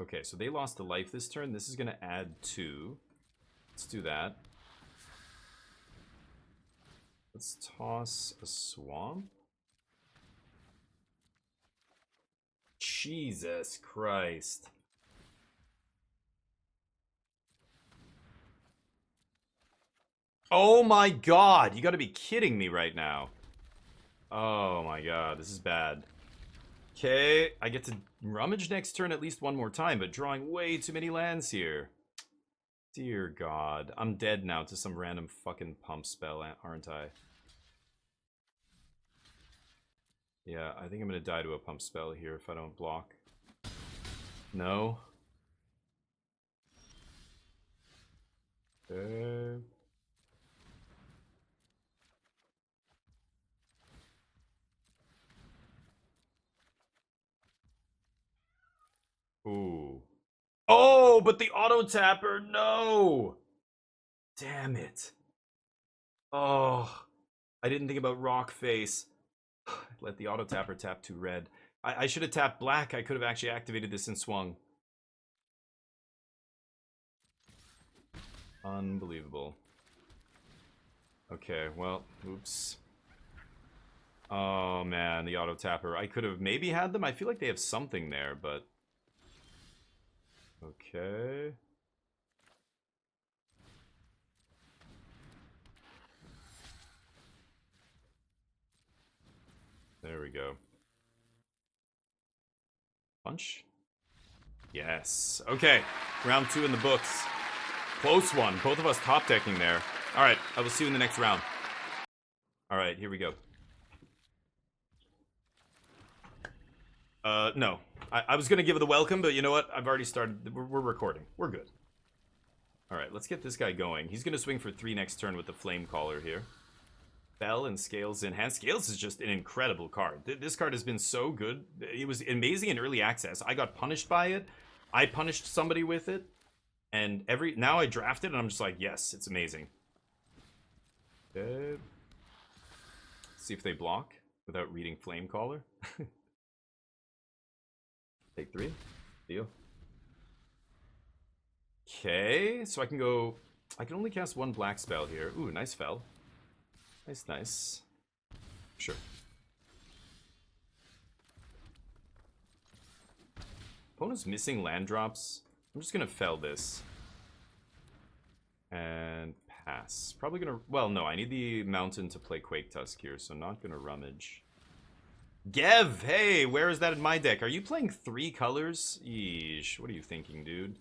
Okay, so they lost a life this turn. This is going to add 2. Let's do that. Let's toss a swamp. Jesus Christ. Oh my god, you gotta be kidding me right now. Oh my god, this is bad. Okay, I get to rummage next turn at least one more time, but drawing way too many lands here. Dear god, I'm dead now to some random fucking pump spell, aren't I? Yeah, I think I'm gonna die to a pump spell here if I don't block. No. Okay. Ooh. Oh, but the auto tapper, no! Damn it. Oh, I didn't think about rock face. Let the auto tapper tap to red. I should have tapped black. I could have actually activated this and swung. Unbelievable. Okay, well, oops. Oh man, the auto tapper. I could have maybe had them. I feel like they have something there, but okay. There we go. Punch. Yes. Okay. Round 2 in the books. Close one. Both of us top decking there. All right. I will see you in the next round. All right. Here we go. No. I was going to give it the welcome, but you know what? I've already started. We're recording. We're good. All right. Let's get this guy going. He's going to swing for 3 next turn with the Flame Caller here. Bell and Scales in hand. Scales is just an incredible card. This card has been so good. It was amazing in early access. I got punished by it. I punished somebody with it. And now I draft it and I'm just like, yes, it's amazing. Okay. See if they block without reading Flame Caller. Take 3. Deal. Okay, so I can go... I can only cast 1 black spell here. Ooh, nice fell. Nice, nice. Sure. Opponent's missing land drops. I'm just gonna fell this. And pass. Probably gonna... Well, no, I need the mountain to play Quake Tusk here, so not gonna rummage. Gev! Hey, where is that in my deck? Are you playing 3 colors? Yeesh. What are you thinking, dude?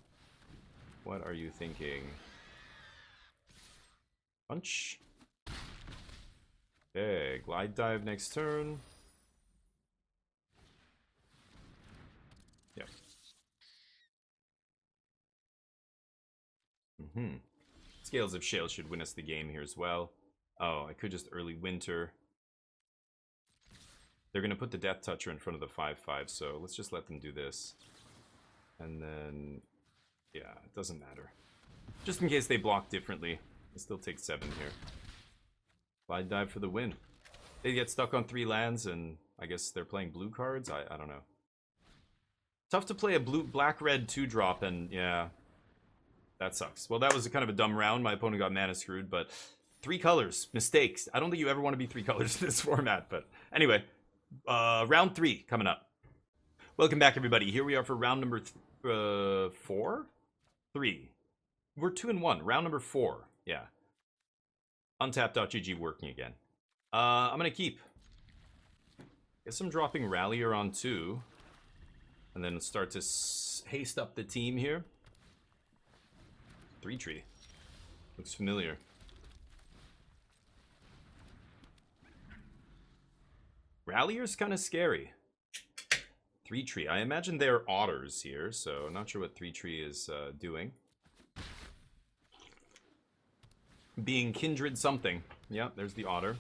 What are you thinking? Punch. Okay, glide dive next turn. Yep. Scales of Shale should win us the game here as well. Oh, I could just early winter. They're going to put the Death Toucher in front of the 5/5, so let's just let them do this. And then, yeah, it doesn't matter. Just in case they block differently. I still take 7 here. Glide dive for the win. They get stuck on 3 lands, and I guess they're playing blue cards? I don't know. Tough to play a black-red 2-drop, and yeah, that sucks. Well, that was kind of a dumb round. My opponent got mana screwed, but 3 colors. Mistakes. I don't think you ever want to be 3 colors in this format, but anyway. Round 3 coming up. Welcome back, everybody. Here we are for round number 4? 3. We're 2-1. Round number 4. Yeah. Untap.gg working again. I'm going to keep. Guess I'm dropping Rallier on 2. And then start to haste up the team here. 3-tree. Looks familiar. Rallier's kind of scary. 3-tree. I imagine they're otters here, so not sure what 3-tree is doing. Being kindred something. Yeah, there's the otter.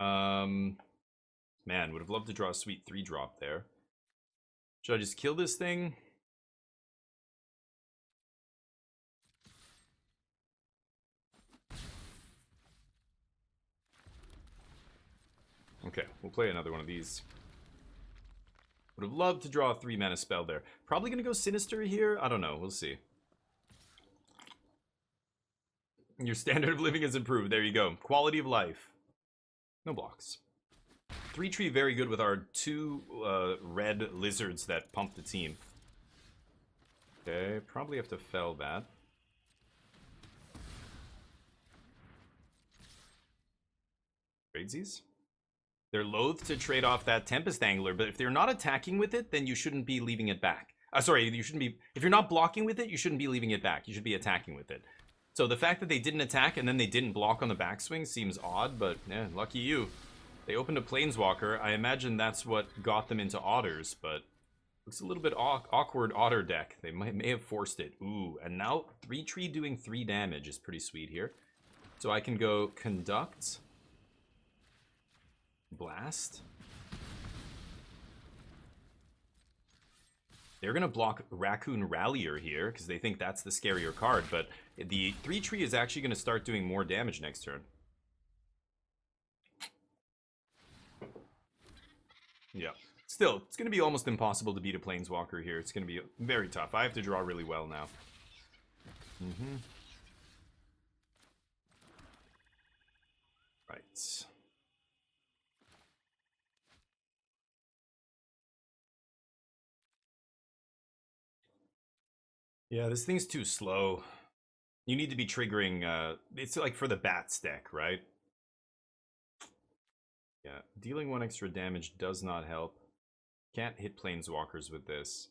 Man, would have loved to draw a sweet 3-drop there. Should I just kill this thing? Okay, we'll play another one of these. Would have loved to draw a 3-mana spell there. Probably gonna go Sinister here? I don't know, we'll see. Your standard of living has improved. There you go. Quality of life. No blocks. 3-tree very good with our 2 red lizards that pump the team. Okay, probably have to fell that. Tradesies? They're loath to trade off that Tempest Angler, but if they're not attacking with it, then you shouldn't be leaving it back. Sorry, you shouldn't be... If you're not blocking with it, you shouldn't be leaving it back. You should be attacking with it. So the fact that they didn't attack and then they didn't block on the backswing seems odd, but yeah, lucky you. They opened a Planeswalker. I imagine that's what got them into Otters, but looks a little bit awkward Otter deck. They may have forced it. Ooh, and now 3-tree doing 3 damage is pretty sweet here. So I can go Conduct, Blast, They're going to block Raccoon Rallier here because they think that's the scarier card, but the 3-tree is actually going to start doing more damage next turn. Yeah. Still, it's going to be almost impossible to beat a Planeswalker here. It's going to be very tough. I have to draw really well now. Right. Yeah, this thing's too slow. You need to be triggering, it's like for the Bats deck, right? Yeah, dealing 1 extra damage does not help. Can't hit Planeswalkers with this.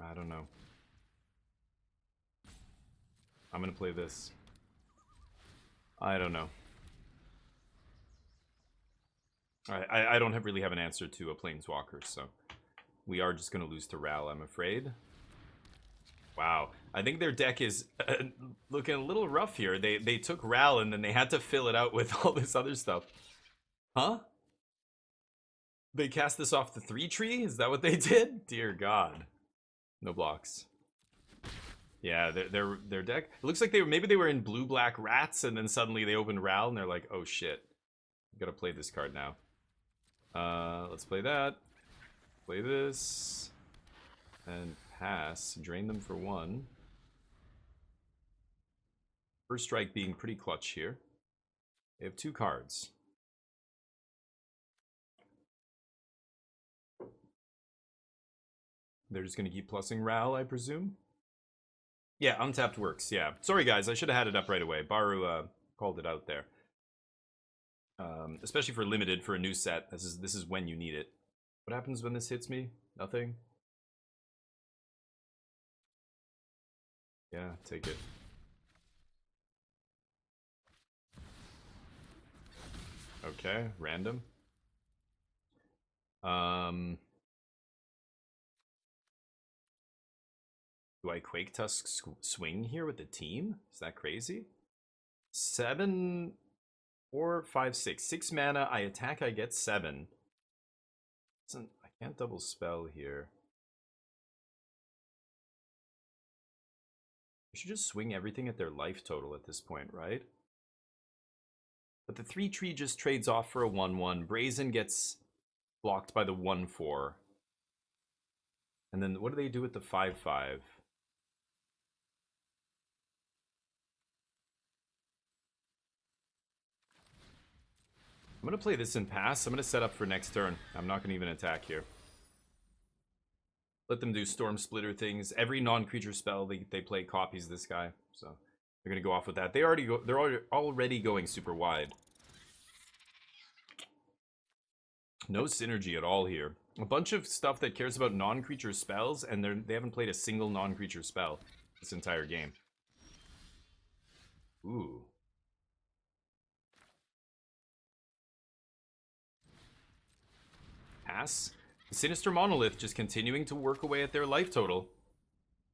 I don't know. I'm gonna play this. I don't know. I don't really have an answer to a Planeswalker, so we are just gonna lose to Ral, I'm afraid. Wow, I think their deck is looking a little rough here. They took Ral and then they had to fill it out with all this other stuff. Huh? They cast this off the 3-tree? Is that what they did? Dear God. No blocks. Yeah, their deck. It looks like maybe they were in blue-black rats and then suddenly they opened Ral and they're like, oh shit. Gotta play this card now. Let's play that. Play this. And pass. Drain them for 1. First strike being pretty clutch here. They have 2 cards. They're just going to keep plussing Ral, I presume? Yeah, untapped works, yeah. Sorry, guys, I should have had it up right away. Baru called it out there. Especially for limited, for a new set. This is when you need it. What happens when this hits me? Nothing? Yeah, take it. Okay, random. Do I Quake Tusk swing here with the team? Is that crazy? 7, 4, 5, 6. 6 mana, I attack, I get 7. I can't double spell here. I should just swing everything at their life total at this point, right? But the 3-tree just trades off for a 1/1. Brazen gets blocked by the 1/4. And then what do they do with the 5/5? I'm going to play this and pass. I'm going to set up for next turn. I'm not going to even attack here. Let them do Storm Splitter things. Every non-creature spell they play copies this guy. So they're going to go off with that. They're already going super wide. No synergy at all here. A bunch of stuff that cares about non-creature spells, and they haven't played a single non-creature spell this entire game. Ooh. Pass. Sinister Monolith just continuing to work away at their life total.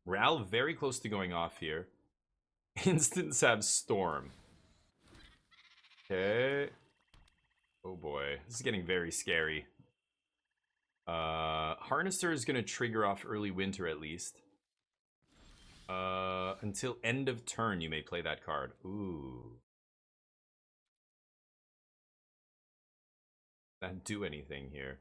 Ral very close to going off here. Instants have Storm. Okay. Oh boy, this is getting very scary. Harnesser is going to trigger off early winter at least. Until end of turn you may play that card. Ooh. Not do anything here.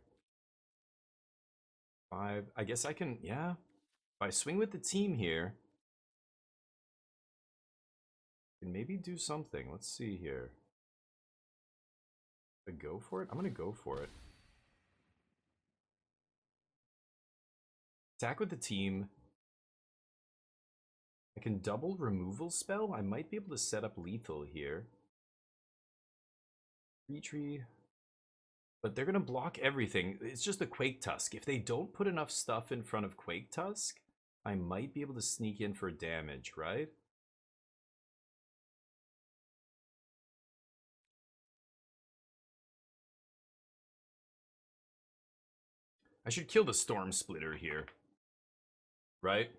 5. I guess I can, yeah. If I swing with the team here, I can maybe do something. Let's see here. I go for it? I'm gonna go for it. Attack with the team. I can double removal spell. I might be able to set up lethal here. 3-tree. But they're gonna block everything. It's just a Quake Tusk. If they don't put enough stuff in front of Quake Tusk, I might be able to sneak in for damage, right? I should kill the Storm Splitter here. Right?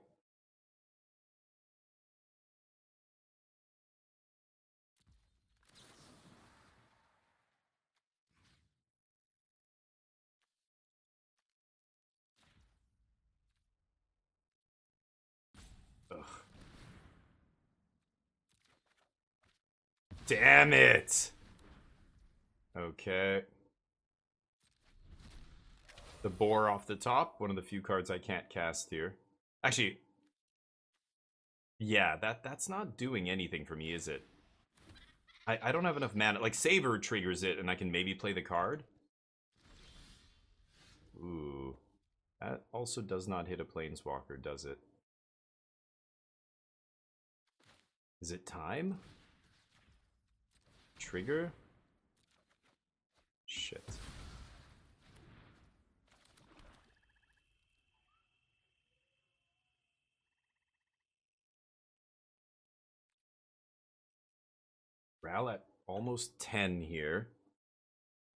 Ugh. Damn it! Okay. The boar off the top, one of the few cards I can't cast here. Actually, yeah, that's not doing anything for me, is it? I don't have enough mana. Like, Savor triggers it, and I can maybe play the card. Ooh. That also does not hit a Planeswalker, does it? Is it time? Trigger? Shit. Ral at almost 10 here.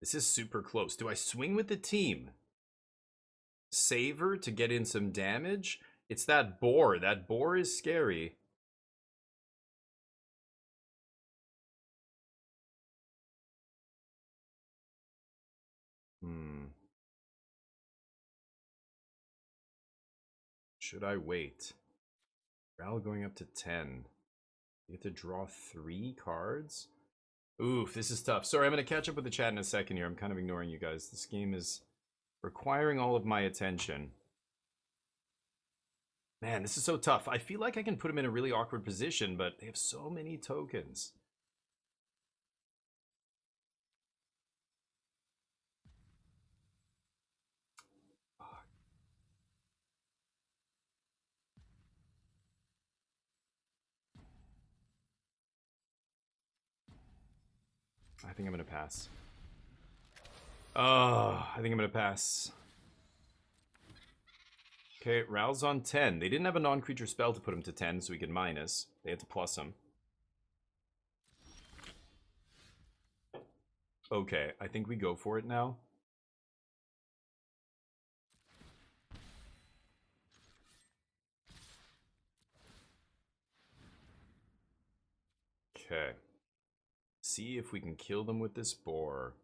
This is super close. Do I swing with the team? Savor to get in some damage? It's that boar. That boar is scary. Should I wait? Ral going up to 10. You get to draw 3 cards? Oof, this is tough. Sorry, I'm going to catch up with the chat in a second here. I'm kind of ignoring you guys. This game is requiring all of my attention. Man, this is so tough. I feel like I can put them in a really awkward position, but they have so many tokens. I think I'm going to pass. Oh, I think I'm going to pass. Okay, Ral's on 10. They didn't have a non-creature spell to put him to 10, so we could minus. They had to plus him. Okay, I think we go for it now. Okay. See if we can kill them with this boar.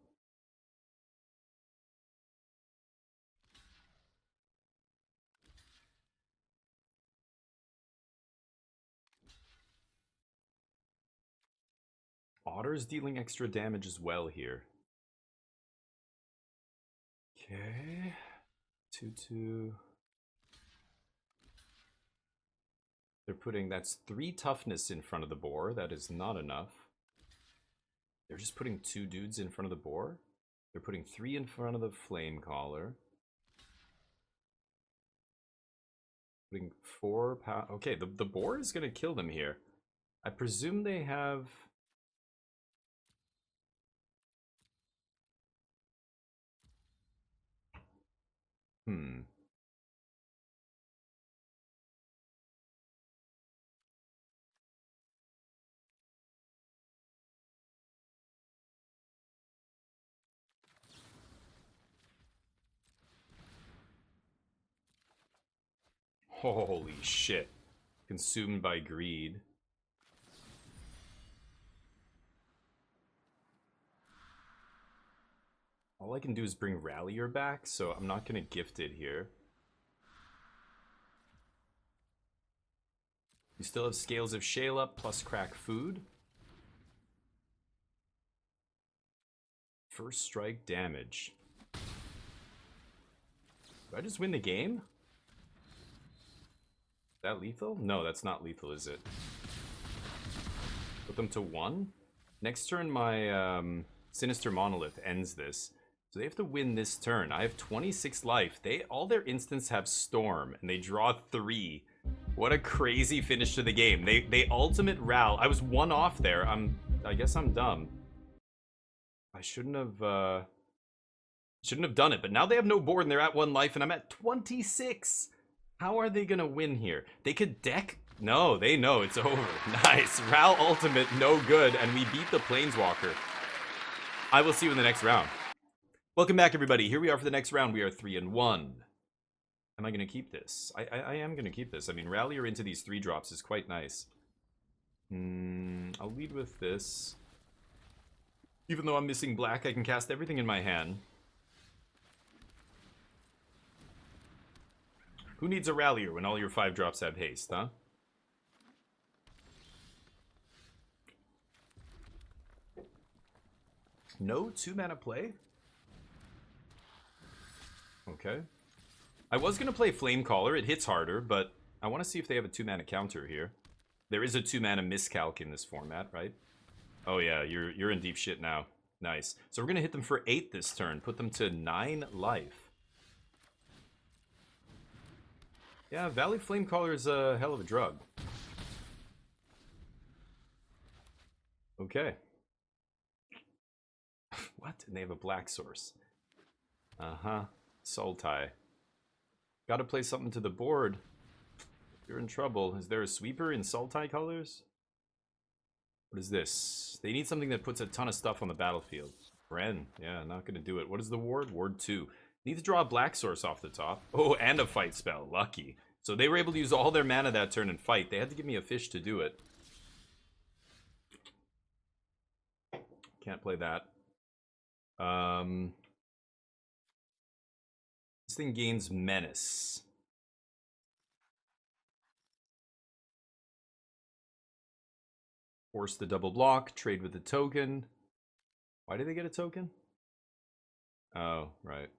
Otter's dealing extra damage as well here. Okay. 2/2. They're putting, that's 3 toughness in front of the boar. That is not enough. They're just putting 2 dudes in front of the boar. They're putting 3 in front of the flame caller. Putting 4 power. Okay, the boar is going to kill them here. I presume they have... Holy shit. Consumed by greed. All I can do is bring Rallier back, so I'm not going to gift it here. We still have Scales of Shale up plus Crack Food. First strike damage. Do I just win the game? Is that lethal? No, that's not lethal, is it? Put them to 1. Next turn, my Sinister Monolith ends this. So they have to win this turn. I have 26 life. All their instants have Storm, and they draw 3. What a crazy finish to the game. They ultimate Ral. I was 1 off there. I guess I'm dumb. I shouldn't have done it, but now they have no board and they're at 1 life and I'm at 26. How are they gonna win here? They could deck. No, they know it's over. Nice. Ral ultimate, no good, and we beat the Planeswalker. I will see you in the next round. Welcome back, everybody. Here we are for the next round. We are 3-1. Am I gonna keep this? I am gonna keep this. I mean, Rallier into these 3 drops is quite nice. I'll lead with this. Even though I'm missing black, I can cast everything in my hand. Who needs a Rallier when all your 5 drops have haste, huh? No 2-mana play? Okay. I was going to play Flamecaller. It hits harder, but I want to see if they have a 2-mana counter here. There is a 2-mana miscalc in this format, right? Oh yeah, you're in deep shit now. Nice. So we're going to hit them for 8 this turn. Put them to 9 life. Yeah, Valley Flamecaller is a hell of a drug. Okay. What? And they have a black source. Uh-huh. Sultai. Gotta play something to the board. You're in trouble. Is there a sweeper in Sultai colors? What is this? They need something that puts a ton of stuff on the battlefield. Bren. Yeah, not gonna do it. What is the ward? Ward 2. Need to draw a black source off the top. Oh, and a fight spell. Lucky. So they were able to use all their mana that turn and fight. They had to give me a fish to do it. Can't play that. This thing gains menace. Force the double block, trade with the token. Why do they get a token? Oh, right.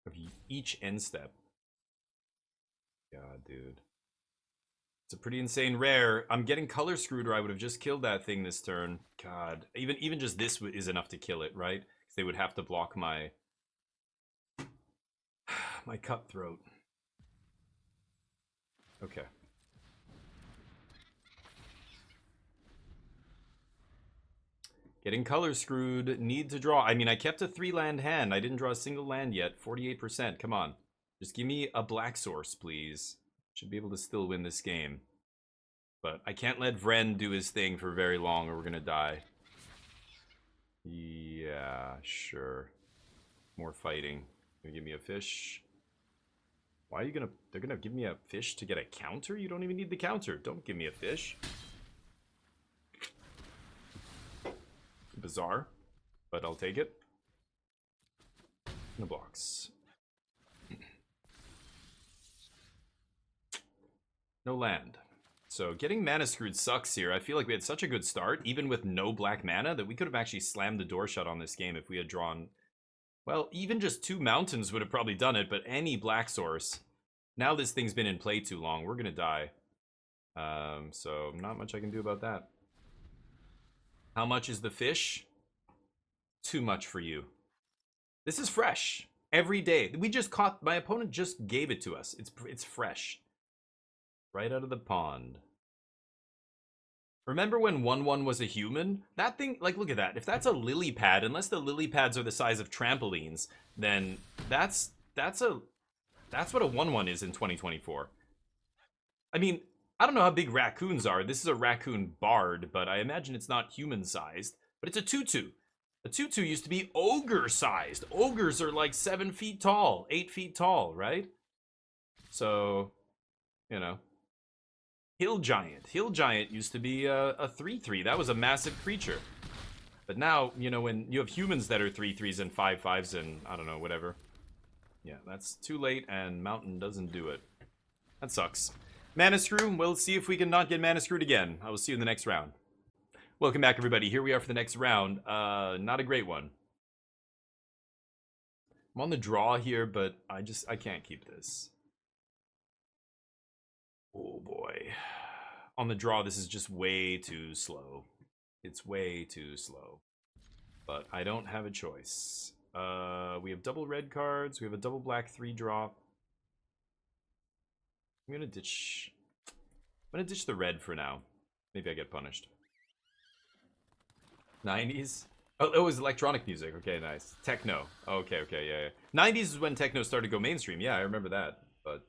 Of each end step. God, dude. It's a pretty insane rare. I'm getting color screwed, or I would have just killed that thing this turn. God, even just this is enough to kill it, right? Because they would have to block my my cutthroat. Okay. Getting color screwed. Need to draw. I mean, I kept a 3-land hand. I didn't draw a single land yet. 48%. Come on. Just give me a black source, please. Should be able to still win this game. But I can't let Vren do his thing for very long or we're going to die. Yeah, sure. More fighting. Gonna give me a fish. Why are you going to... They're going to give me a fish to get a counter? You don't even need the counter. Don't give me a fish. Bizarre, but I'll take it. No blocks. No land. So getting mana screwed sucks here. I feel like we had such a good start, even with no black mana, that we could have actually slammed the door shut on this game if we had drawn... Well, even just 2 mountains would have probably done it, but any black source. Now this thing's been in play too long. We're gonna die. So not much I can do about that. How much is the fish? Too much for you. This is fresh. Every day. We just caught... My opponent just gave it to us. It's fresh. Right out of the pond. Remember when 1/1 was a human? That thing... Like, look at that. If that's a lily pad, unless the lily pads are the size of trampolines, then that's what a 1/1 is in 2024. I mean... I don't know how big raccoons are. This is a raccoon bard, but I imagine it's not human-sized. But it's a tutu. A tutu used to be ogre-sized. Ogres are like 7 feet tall, 8 feet tall, right? So, you know. Hill Giant. Hill Giant used to be a 3/3. That was a massive creature. But now, you know, when you have humans that are 3/3s and 5/5s and, I don't know, whatever. Yeah, that's too late, and Mountain doesn't do it. That sucks. Mana Screw, we'll see if we can not get Mana Screwed again. I will see you in the next round. Welcome back, everybody. Here we are for the next round. Not a great one. I'm on the draw here, but I can't keep this. Oh, boy. On the draw, this is just way too slow. It's way too slow. But I don't have a choice. We have double red cards. We have a double black 3-drop. I'm gonna ditch the red for now. Maybe I get punished. 90s? Oh, it was electronic music. Okay, nice. Techno. Okay, yeah. 90s is when techno started to go mainstream. Yeah, I remember that. But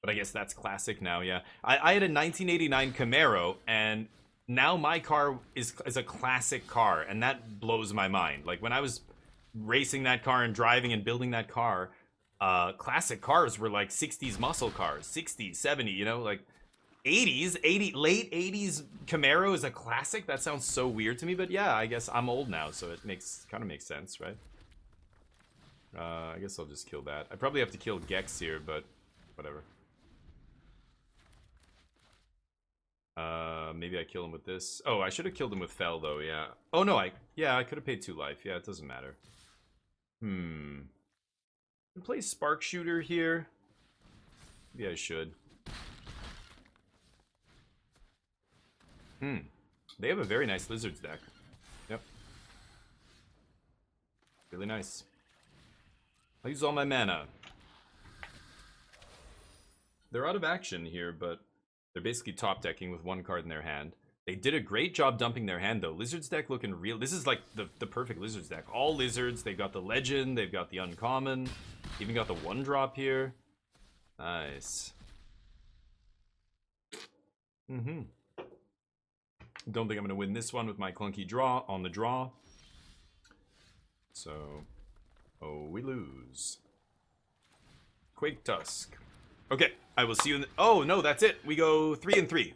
I guess that's classic now, yeah. I had a 1989 Camaro, and now my car is a classic car, and that blows my mind. Like, when I was racing that car and driving and building that car... classic cars were like 60s muscle cars, 60s, 70s, you know, like 80s, late 80s Camaro is a classic. That sounds so weird to me, but yeah, I guess I'm old now, so it kind of makes sense, right? I guess I'll just kill that. I probably have to kill Gex here, but whatever. Maybe I kill him with this. Oh, I should have killed him with Fell, though, yeah. Oh, no, I could have paid 2 life. Yeah, it doesn't matter. Play Spark Shooter here. Maybe I should. They have a very nice Lizards deck. Yep. Really nice. I'll use all my mana. They're out of action here, but they're basically top decking with 1 card in their hand. They did a great job dumping their hand, though. Lizards deck looking real. This is like the perfect Lizards deck. All Lizards. They've got the Legend. They've got the Uncommon. Even got the 1-drop here. Nice. Don't think I'm going to win this one with my clunky draw on the draw. So, oh, we lose. Quake Tusk. Okay, I will see you in the... Oh, no, that's it. We go 3 and 3.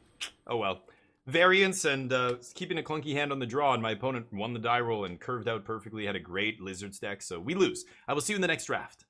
Oh, well. Variance and keeping a clunky hand on the draw, and my opponent won the die roll and curved out perfectly, had a great Lizards deck, so we lose. I will see you in the next draft.